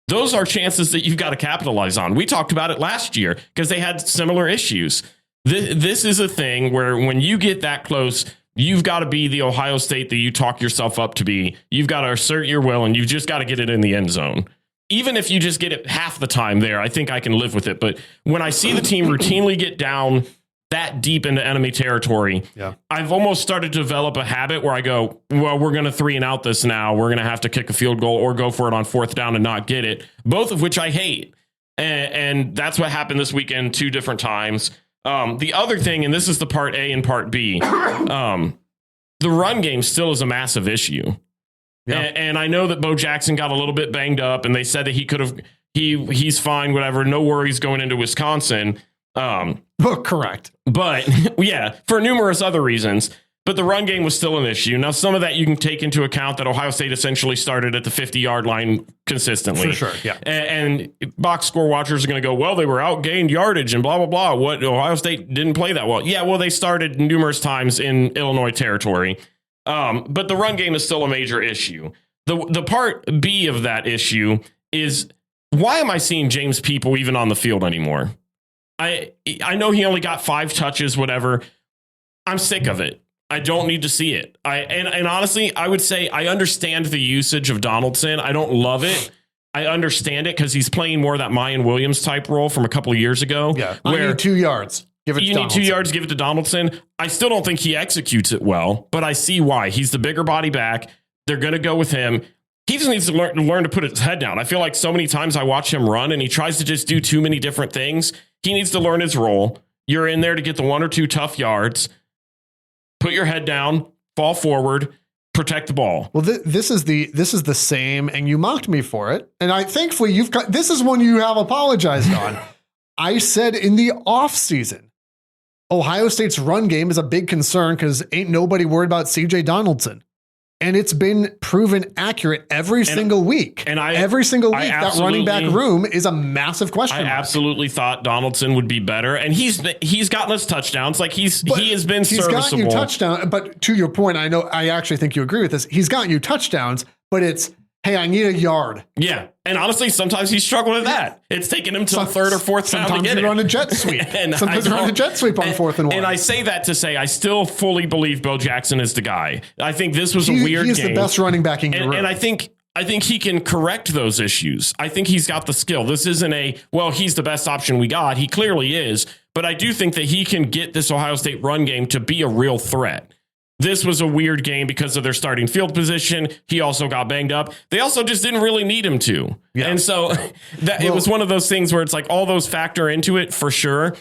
those are chances that you've got to capitalize on. We talked about it last year because they had similar issues. This is a thing where when you get that close, you've got to be the Ohio State that you talk yourself up to be. You've got to assert your will, and you've just got to get it in the end zone. Even if you just get it half the time there, I think I can live with it. But when I see the team routinely get down that deep into enemy territory, I've almost started to develop a habit where I go, well, we're going to 3-and-out this now. We're going to have to kick a field goal or go for it on 4th down and not get it, both of which I hate. And that's what happened this weekend 2 different times. The other thing, and this is the part A and part B, the run game still is a massive issue. Yeah. And I know that Bo Jackson got a little bit banged up and they said that he could have, he's fine, whatever, no worries going into Wisconsin. Correct. But for numerous other reasons. But the run game was still an issue. Now, some of that you can take into account that Ohio State essentially started at the 50-yard line consistently. For sure, yeah. And box score watchers are going to go, well, they were outgained yardage and blah, blah, blah. What, Ohio State didn't play that well. Yeah, well, they started numerous times in Illinois territory. But the run game is still a major issue. The part B of that issue is, why am I seeing James People even on the field anymore? I know he only got 5 touches, whatever. I'm sick of it. I don't need to see it. And honestly, I would say I understand the usage of Donaldson. I don't love it. I understand it because he's playing more of that Mayan Williams type role from a couple of years ago. Yeah, where I need 2 yards. Give it to Donaldson. Need 2 yards, give it to Donaldson. I still don't think he executes it well, but I see why. He's the bigger body back. They're going to go with him. He just needs to learn to put his head down. I feel like so many times I watch him run and he tries to just do too many different things. He needs to learn his role. You're in there to get the 1 or 2 tough yards. Put your head down, fall forward, protect the ball. Well, this is the same, and you mocked me for it. And thankfully this is one you have apologized on. I said in the offseason, Ohio State's run game is a big concern because ain't nobody worried about CJ Donaldson. And it's been proven accurate every single week. And every single week, that running back room is a massive question mark. I absolutely thought Donaldson would be better. And he's gotten us touchdowns. Like he has been serviceable. He's gotten you touchdowns. But to your point, I actually think you agree with this. He's gotten you touchdowns, but it's, hey, I need a yard. Yeah. And honestly, sometimes he's struggling with that. It's taken him to the 3rd or 4th down to get it. Sometimes you run a jet sweep. Sometimes you run a jet sweep on 4th and 1. And I say that to say I still fully believe Bo Jackson is the guy. I think this was a weird game. He's the best running back in your room. And I think he can correct those issues. I think he's got the skill. This isn't he's the best option we got. He clearly is. But I do think that he can get this Ohio State run game to be a real threat. This was a weird game because of their starting field position. He also got banged up. They also just didn't really need him to. Yeah. And so it was one of those things where it's like all those factor into it for sure.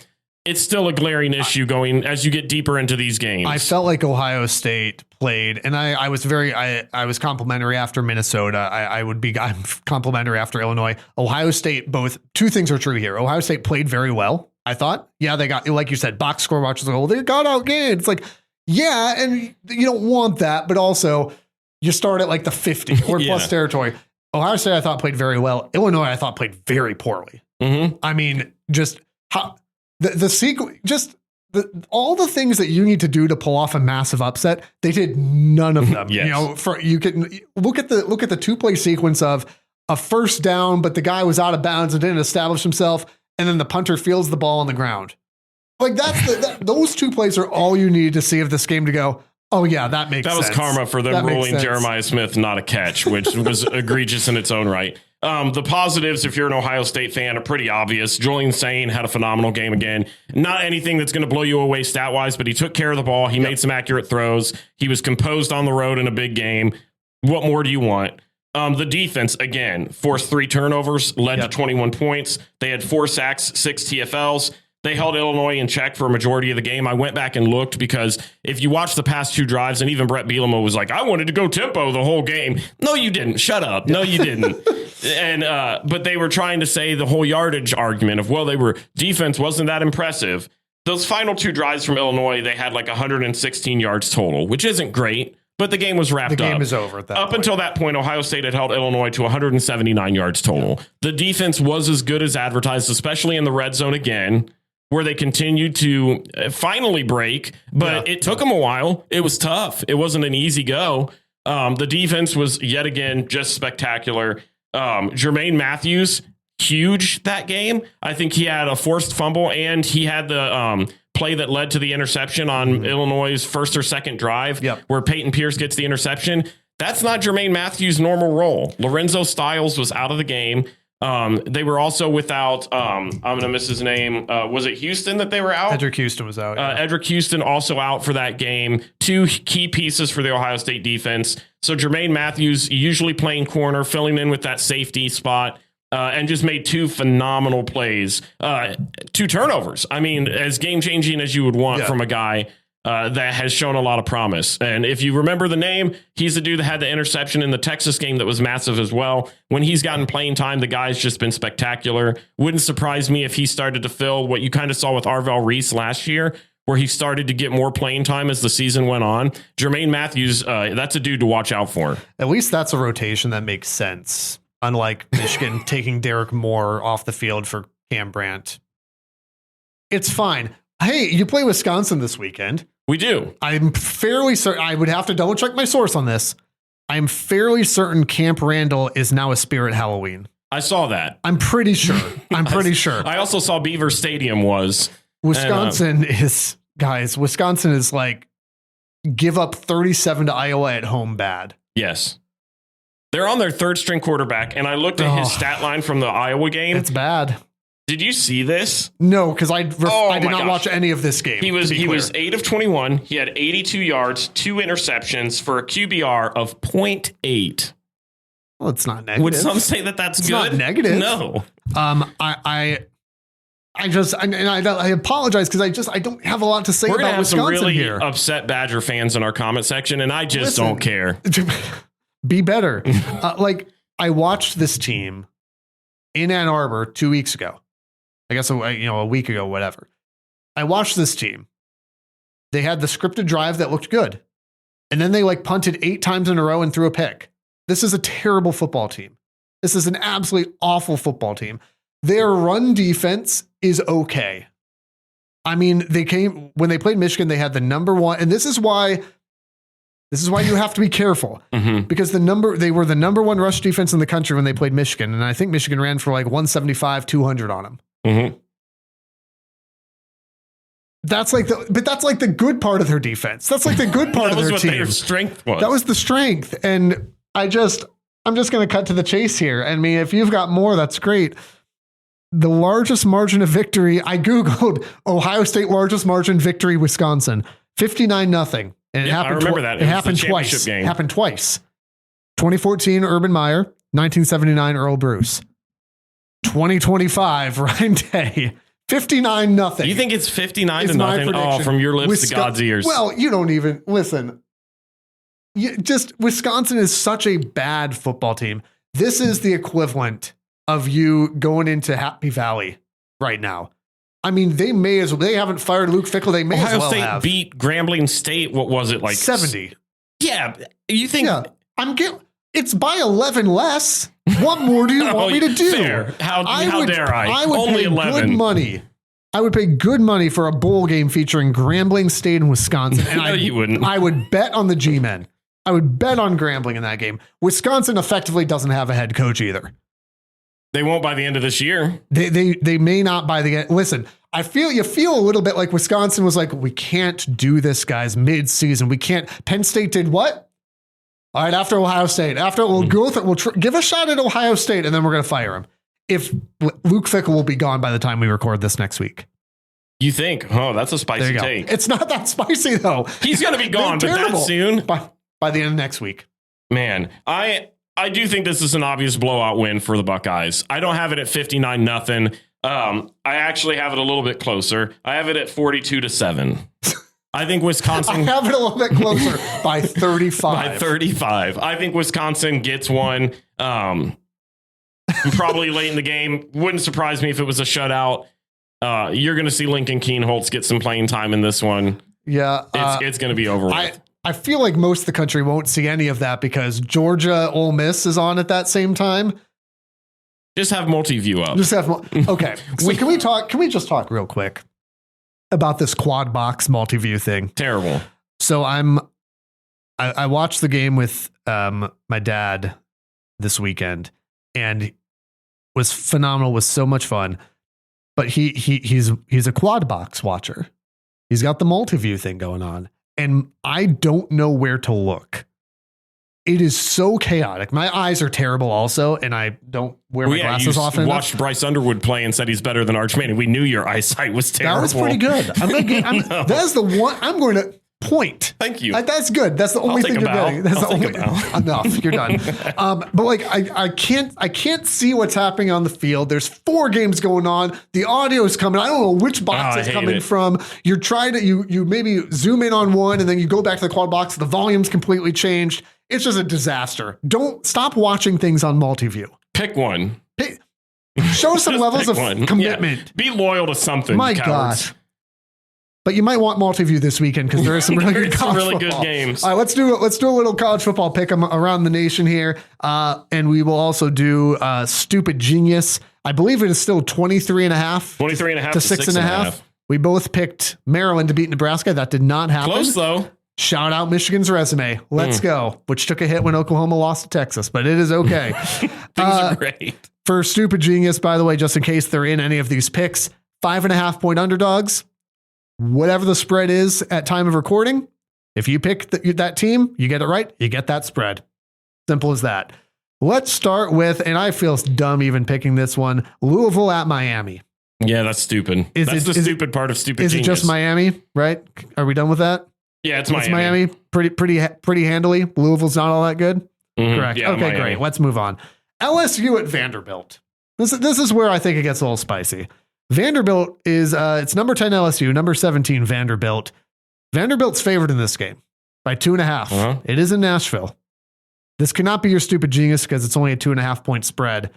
It's still a glaring issue going as you get deeper into these games. I felt like Ohio State played, and I was complimentary after Minnesota. I'm complimentary after Illinois. Ohio State, two things are true here. Ohio State played very well, I thought. Yeah, they got, like you said, box score watchers, they got outgained. It's like, yeah, and you don't want that, but also you start at like the 50 or plus territory. Ohio State, I thought, played very well. Illinois, I thought, played very poorly. Mm-hmm. I mean, just how the sequence, just all the things that you need to do to pull off a massive upset, they did none of them. Yes. You can look at the 2-play sequence of a first down, but the guy was out of bounds and didn't establish himself. And then the punter fields the ball on the ground. Like those two plays are all you need to see of this game to go, oh yeah, that makes sense. That was karma for them ruling Jeremiah Smith not a catch, which was egregious in its own right. The positives, if you're an Ohio State fan, are pretty obvious. Julian Sain had a phenomenal game again. Not anything that's going to blow you away stat-wise, but he took care of the ball. He made some accurate throws. He was composed on the road in a big game. What more do you want? The defense, again, forced 3 turnovers, led to 21 points. They had 4 sacks, 6 TFLs. They held Illinois in check for a majority of the game. I went back and looked because if you watch the past 2 drives, and even Brett Bielema was like, I wanted to go tempo the whole game. No, you didn't. Shut up. No, you didn't. And but they were trying to say the whole yardage argument of, well, defense wasn't that impressive. Those final 2 drives from Illinois, they had like 116 yards total, which isn't great. But the game was wrapped up. The game is over at that point. Until that point, Ohio State had held Illinois to 179 yards total. Yeah. The defense was as good as advertised, especially in the red zone again, where they continued to finally break. But it took them a while. It was tough. It wasn't an easy go. The defense was, yet again, just spectacular. Jermaine Matthews, huge that game. I think he had a forced fumble, and he had the play that led to the interception on Illinois' first or second drive, where Peyton Pierce gets the interception. That's not Jermaine Matthews' normal role. Lorenzo Styles was out of the game. They were also without, I'm going to miss his name. Was it Houston that they were out? Edric Houston was out. Edric Houston also out for that game. 2 key pieces for the Ohio State defense. So Jermaine Matthews usually playing corner, filling in with that safety spot. And just made 2 phenomenal plays, 2 turnovers. I mean, as game-changing as you would want from a guy that has shown a lot of promise. And if you remember the name, he's the dude that had the interception in the Texas game that was massive as well. When he's gotten playing time, the guy's just been spectacular. Wouldn't surprise me if he started to fill what you kind of saw with Arvell Reese last year, where he started to get more playing time as the season went on. Jermaine Matthews, that's a dude to watch out for. At least that's a rotation that makes sense. Unlike Michigan taking Derek Moore off the field for Cam Brandt. It's fine. Hey, you play Wisconsin this weekend. We do. I'm fairly certain. I would have to double check my source on this. I'm fairly certain Camp Randall is now a Spirit Halloween. I saw that. I'm pretty sure. I also saw Beaver Stadium was. Wisconsin Wisconsin is like give up 37 to Iowa at home bad. Yes. They're on their 3rd string quarterback, and I looked at his stat line from the Iowa game. It's bad. Did you see this? No, because I did not watch any of this game. He was 8 of 21. He had 82 yards, 2 interceptions for a QBR of 0.8. Well, it's not negative. Would some say that that's good? Not negative. No. I apologize because I don't have a lot to say about Wisconsin here. We're going to have some really upset Badger fans in our comment section, and I just don't care. Be better. I watched this team in Ann Arbor 2 weeks ago. I guess a week ago, whatever. I watched this team. They had the scripted drive that looked good, and then they punted 8 times in a row and threw a pick. This is a terrible football team. This is an absolutely awful football team. Their run defense is okay. I mean, when they played Michigan, they had the number 1, and this is why you have to be careful because they were the number 1 rush defense in the country when they played Michigan. And I think Michigan ran for 175, 200 on them. Mm-hmm. That's the good part of their defense. That's the good part of their team. Their strength was. That was the strength. And I'm just going to cut to the chase here. I mean, if you've got more, that's great. The largest margin of victory, I Googled Ohio State largest margin victory, Wisconsin, 59-0. And it happened. I remember that. It happened twice. Game. Happened twice. 2014, Urban Meyer. 1979, Earl Bruce. 2025, Ryan Day. 59-0. You think it's 59-0? Oh, from your lips to God's ears. Well, you don't even listen. Wisconsin is such a bad football team. This is the equivalent of you going into Happy Valley right now. I mean, they haven't fired Luke Fickell. They may Ohio as well State have. beat Grambling State. What was it, 70? Yeah. You think? Yeah. It's by 11 less. What more do you want me to do? Fair. How dare I? I would Only pay 11. good money. I would pay good money for a bowl game featuring Grambling State and Wisconsin. And No, you wouldn't. I would bet on the G-Men. I would bet on Grambling in that game. Wisconsin effectively doesn't have a head coach either. They won't by the end of this year. They may not by the end. Listen, you feel a little bit like Wisconsin was like, we can't do this, guys, mid-season. We can't. Penn State did what? All right, after Ohio State. We'll go through, give a shot at Ohio State, and then we're going to fire him. If Luke Fickell will be gone by the time we record this next week. You think? Oh, that's a spicy take. It's not that spicy, though. He's going to be gone, but that soon? By the end of next week. Man, I do think this is an obvious blowout win for the Buckeyes. I don't have it at 59-0. I actually have it a little bit closer. I have it at 42-7. I think Wisconsin. I have it a little bit closer by 35. By 35. I think Wisconsin gets one. Probably late in the game. Wouldn't surprise me if it was a shutout. You're going to see Lincoln Keenholz get some playing time in this one. Yeah, it's going to be over with. I feel like most of the country won't see any of that because Georgia Ole Miss is on at that same time. Just have multi-view up. Okay. So can we just talk real quick about this quad box multi-view thing? Terrible. So I watched the game with my dad this weekend and was phenomenal, was so much fun. But he's a quad box watcher. He's got the multi-view thing going on. And I don't know where to look. It is so chaotic. My eyes are terrible also, and I don't wear my glasses often. You watched Bryce Underwood play and said he's better than Arch Manning. We knew your eyesight was terrible. That was pretty good. That's the one I'm going to point. Thank you. That's good. That's the only thing you're getting. That's the only enough. You're done. But like I can't see what's happening on the field. There's 4 games going on. The audio is coming. I don't know which box it's coming from. You're trying to you maybe zoom in on one and then you go back to the quad box. The volume's completely changed. It's just a disaster. Don't stop watching things on multi-view. Pick one. Show some levels of commitment. Yeah. Be loyal to something. My gosh. But you might want multi-view this weekend because there is some really good good games. All right, let's do a little college football pick 'em around the nation here, and we will also do Stupid Genius. I believe it is still 23.5 to 6.5. We both picked Maryland to beat Nebraska. That did not happen. Close though. Shout out Michigan's resume. Let's go. Which took a hit when Oklahoma lost to Texas, but it is okay. Things are great. For Stupid Genius, by the way, just in case they're in any of these picks, 5.5 point underdogs. Whatever the spread is at time of recording, if you pick that team, you get it right, you get that spread. Simple as that. Let's start with, and I feel dumb even picking this one, Louisville at Miami. Yeah, that's stupid. That's the stupid part of Stupid Genius. Is it just Miami, right? Are we done with that? Yeah, it's Miami. It's Miami pretty handily. Louisville's not all that good? Mm-hmm. Correct. Yeah, okay, Miami. Great. Let's move on. LSU at Vanderbilt. This is where I think it gets a little spicy. Vanderbilt is it's number 10 LSU, number 17 Vanderbilt. Vanderbilt's favored in this game by 2.5. Uh-huh. It is in Nashville. This cannot be your Stupid Genius because it's only a 2.5 point spread.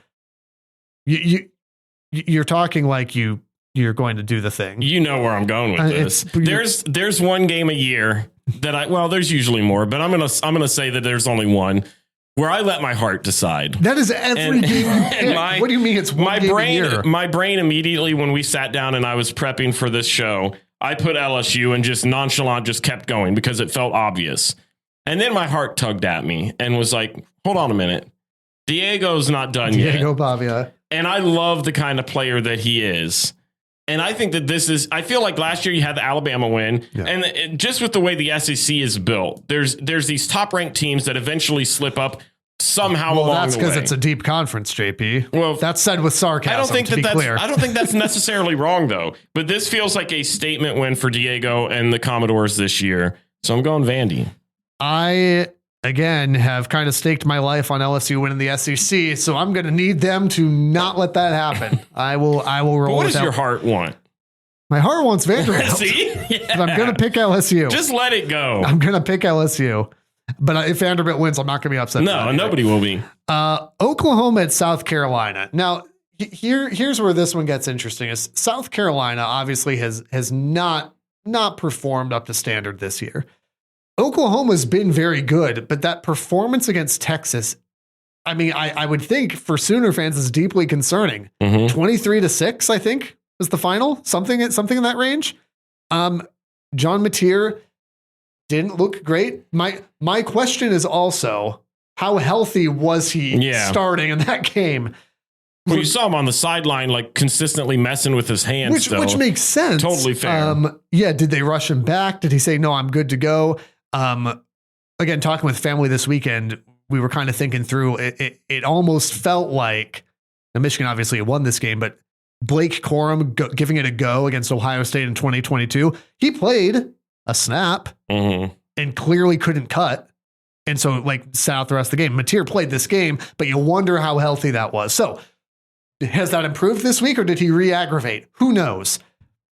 You're talking like you're going to do the thing. You know where I'm going with this. There's one game a year that there's usually more, but I'm gonna say that there's only one where I let my heart decide. That is every game you pick. What do you mean it's one game a year? My brain immediately, when we sat down and I was prepping for this show, I put LSU and just nonchalant just kept going because it felt obvious. And then my heart tugged at me and was like, hold on a minute. Diego's not done yet. Diego Pavia. And I love the kind of player that he is. And I think that I feel like last year you had the Alabama win. Yeah. And just with the way the SEC is built, there's these top ranked teams that eventually slip up somehow along the way. Well, that's because it's a deep conference, JP. Well, that's said with sarcasm. I don't think that's necessarily wrong, though. But this feels like a statement win for Diego and the Commodores this year. So I'm going Vandy. I, again, have kind of staked my life on LSU winning the SEC, so I'm going to need them to not let that happen. I will roll. But what does your heart want? My heart wants Vanderbilt. See? Yeah. But I'm going to pick LSU. Just let it go. I'm going to pick LSU. But if Vanderbilt wins, I'm not going to be upset. No, nobody will be. Oklahoma at South Carolina. Now, here's where this one gets interesting. Is South Carolina obviously has not performed up to standard this year. Oklahoma's been very good, but that performance against Texas, I mean, I would think for Sooner fans is deeply concerning. 23-6, I think, was the final. Something in that range. John Mateer didn't look great. My question is also, how healthy was he starting in that game? Well, you saw him on the sideline, like consistently messing with his hands, which makes sense. Totally fair. Did they rush him back? Did he say, no, I'm good to go? Again, talking with family this weekend, we were kind of thinking through it almost felt like, now Michigan obviously won this game, but Blake Corum giving it a go against Ohio State in 2022. He played a snap and clearly couldn't cut. And so sat out the rest of the game. Mateer played this game, but you wonder how healthy that was. So has that improved this week or did he re-aggravate? Who knows?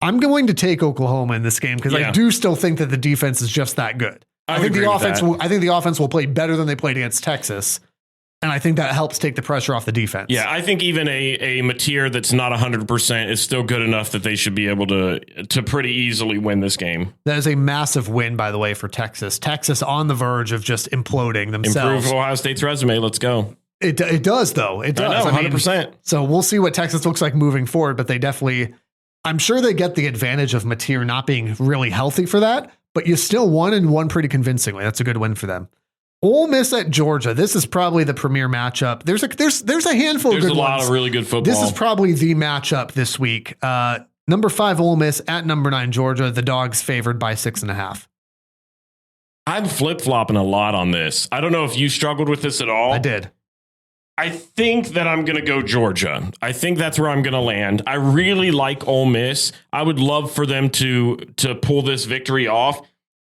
I'm going to take Oklahoma in this game because I do still think that the defense is just that good. I think the offense will play better than they played against Texas. And I think that helps take the pressure off the defense. Yeah, I think even a Mateer that's not 100% is still good enough that they should be able to pretty easily win this game. That is a massive win, by the way, for Texas. Texas on the verge of just imploding themselves. Improve Ohio State's resume. Let's go. It does, though. It does. I know, 100%. So we'll see what Texas looks like moving forward, but they definitely, I'm sure they get the advantage of Mateer not being really healthy for that, but you still won and won pretty convincingly. That's a good win for them. Ole Miss at Georgia. This is probably the premier matchup. There's a handful of good ones. There's a lot of really good football. This is probably the matchup this week. Number 5 Ole Miss at number 9 Georgia. The Dogs favored by 6.5. I'm flip-flopping a lot on this. I don't know if you struggled with this at all. I did. I think that I'm going to go Georgia. I think that's where I'm going to land. I really like Ole Miss. I would love for them to pull this victory off.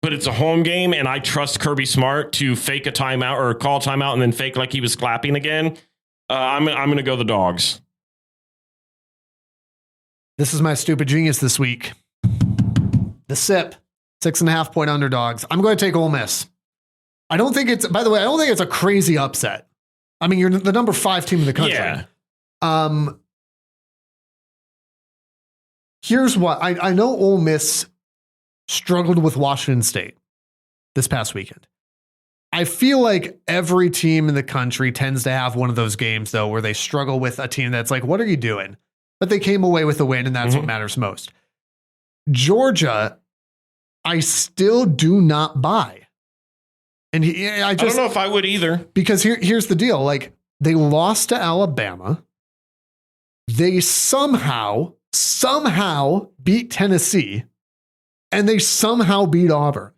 But it's a home game, and I trust Kirby Smart to fake a timeout or call timeout and then fake like he was clapping again. I'm going to go the Dogs. This is my stupid genius this week. The SIP, 6.5-point underdogs. I'm going to take Ole Miss. I don't think it's a crazy upset. I mean, you're the number 5 team in the country. Yeah. Here's what I know. Ole Miss struggled with Washington State this past weekend. I feel like every team in the country tends to have one of those games, though, where they struggle with a team that's like, what are you doing? But they came away with a win, and that's what matters most. Georgia, I still do not buy. And I don't know if I would either. Because here's the deal. They lost to Alabama. They somehow beat Tennessee. And they somehow beat Auburn.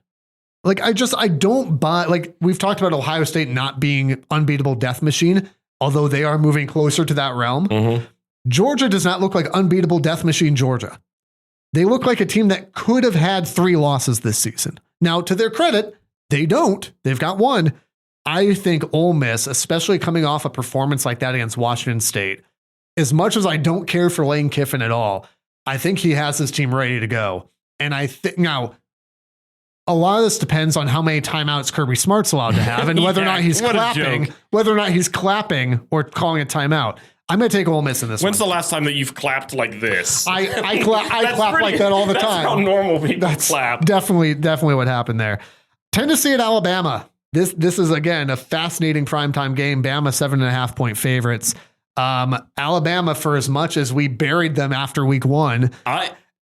I don't buy, we've talked about Ohio State not being unbeatable death machine, although they are moving closer to that realm. Georgia does not look like unbeatable death machine Georgia. They look like a team that could have had 3 losses this season. Now, to their credit, they don't. They've got 1. I think Ole Miss, especially coming off a performance like that against Washington State, as much as I don't care for Lane Kiffin at all, I think he has his team ready to go. And I think now a lot of this depends on how many timeouts Kirby Smart's allowed to have and whether or not he's clapping or calling a timeout. I'm going to take Ole Miss in this When's the last time that you've clapped like this? I clap like that all the time. That's how normal people clap. Definitely what happened there. Tennessee at Alabama. This is, again, a fascinating primetime game. Bama 7.5-point favorites. Alabama, for as much as we buried them after week 1.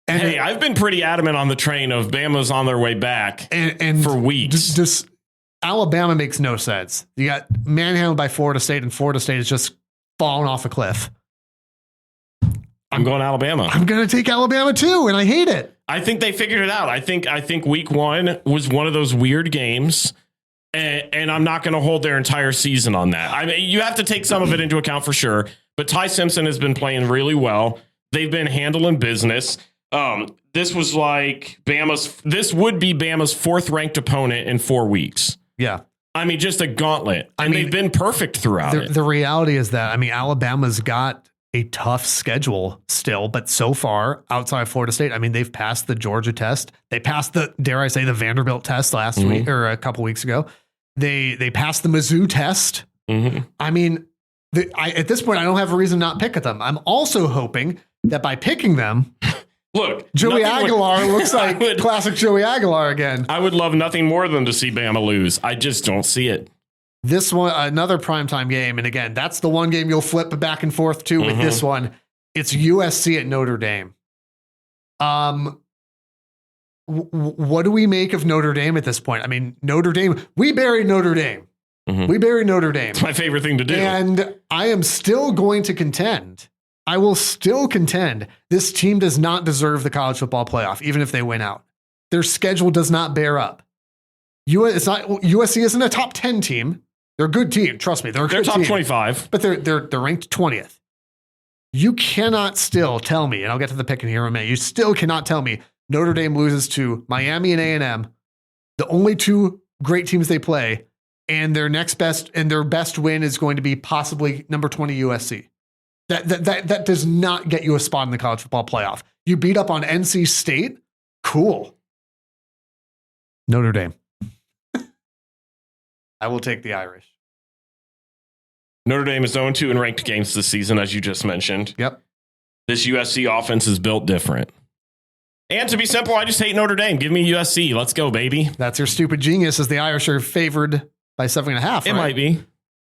I've been pretty adamant on the train of Bama's on their way back and for weeks. Just Alabama makes no sense. You got manhandled by Florida State, and Florida State is just falling off a cliff. I'm going Alabama. I'm going to take Alabama too, and I hate it. I think they figured it out. I think week 1 was one of those weird games, and I'm not going to hold their entire season on that. I mean, you have to take some of it into account for sure, but Ty Simpson has been playing really well. They've been handling business. This was this would be Bama's 4th ranked opponent in 4 weeks. Yeah. I mean, just a gauntlet. They've been perfect throughout it. The reality is that, Alabama's got a tough schedule still, but so far outside of Florida State, they've passed the Georgia test. They passed the Vanderbilt test last week or a couple weeks ago. They passed the Mizzou test. At this point, I don't have a reason not to pick at them. I'm also hoping that by picking them, look, Joey Aguilar looks like classic Joey Aguilar again. I would love nothing more than to see Bama lose. I just don't see it. This one, another primetime game. And again, that's the one game you'll flip back and forth to with this one. It's USC at Notre Dame. what do we make of Notre Dame at this point? I mean, Notre Dame, we buried Notre Dame. Mhm. We buried Notre Dame. It's my favorite thing to do. And I am still going to contend. I will still contend this team does not deserve the college football playoff, even if they win out. Their schedule does not bear up. USC isn't a top 10 team. They're a good team. Trust me. They're top team, 25. but they're ranked 20th. You cannot still tell me, and I'll get to the pick in here in a minute. You still cannot tell me Notre Dame loses to Miami and A&M, the only two great teams they play, and their best win is going to be possibly number 20 USC. That does not get you a spot in the college football playoff. You beat up on NC State? Cool. Notre Dame. I will take the Irish. Notre Dame is 0-2 in ranked games this season, as you just mentioned. Yep. This USC offense is built different. And to be simple, I just hate Notre Dame. Give me USC. Let's go, baby. That's your stupid genius, as the Irish are favored by 7.5. It might be.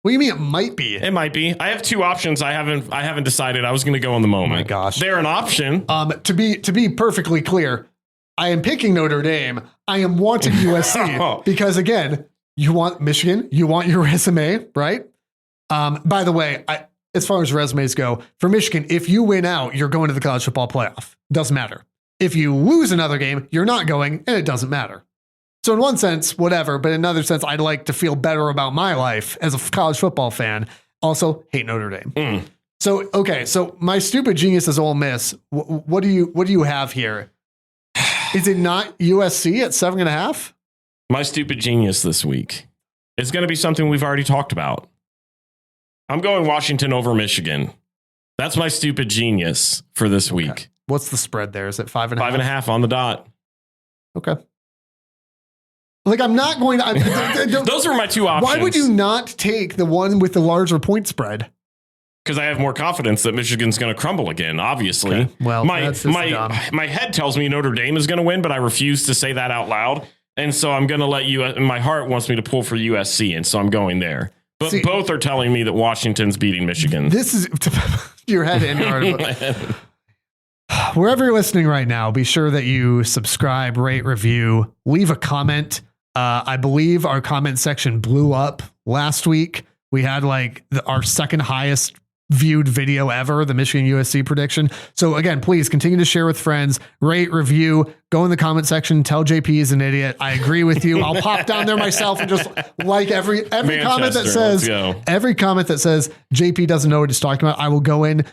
What do you mean it might be? It might be. I have two options. I haven't decided. I was going to go in the moment. Oh my gosh. They're an option. To be perfectly clear, I am picking Notre Dame. I am wanting USC because, again, you want Michigan. You want your resume, right? By the way, as far as resumes go, for Michigan, if you win out, you're going to the college football playoff. Doesn't matter. If you lose another game, you're not going, and it doesn't matter. So in one sense, whatever, but in another sense, I'd like to feel better about my life as a college football fan. Also, hate Notre Dame. So, okay, so my stupid genius is Ole Miss. What do you have here? Is it not USC at 7.5? My stupid genius this week is going to be something we've already talked about. I'm going Washington over Michigan. That's my stupid genius for this week. Okay. What's the spread there? Is it 5.5? 5.5 on the dot. Okay. Like, I'm not going to... Those are my two options. Why would you not take the one with the larger point spread? Because I have more confidence that Michigan's going to crumble again, obviously. Okay. Well, my that's just dumb. My head tells me Notre Dame is going to win, but I refuse to say that out loud. And so I'm going to let you... And my heart wants me to pull for USC, and so I'm going there. But both are telling me that Washington's beating Michigan. This is... Your head in your... Wherever you're listening right now, be sure that you subscribe, rate, review, leave a comment. I believe our comment section blew up last week. We had our second highest viewed video ever, the Michigan USC prediction. So again, please continue to share with friends, rate, review, go in the comment section, tell JP is an idiot. I agree with you. I'll pop down there myself and just like every comment that says JP doesn't know what he's talking about. I will go in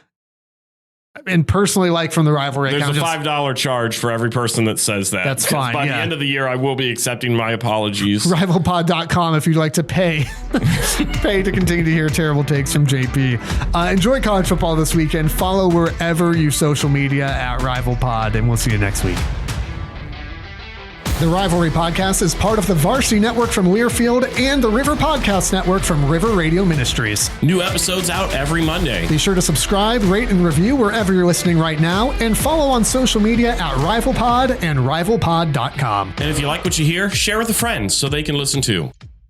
and personally, like from the rivalry There's account, a $5 charge for every person that says that. That's fine. By the end of the year, I will be accepting my apologies. Rivalpod.com if you'd like to pay to continue to hear terrible takes from JP. Enjoy college football this weekend. Follow wherever you social media at RivalPod, and we'll see you next week. The Rivalry Podcast is part of the Varsity Network from Learfield and the River Podcast Network from River Radio Ministries. New episodes out every Monday. Be sure to subscribe, rate, and review wherever you're listening right now, and follow on social media at RivalPod and RivalPod.com. And if you like what you hear, share with a friend so they can listen too.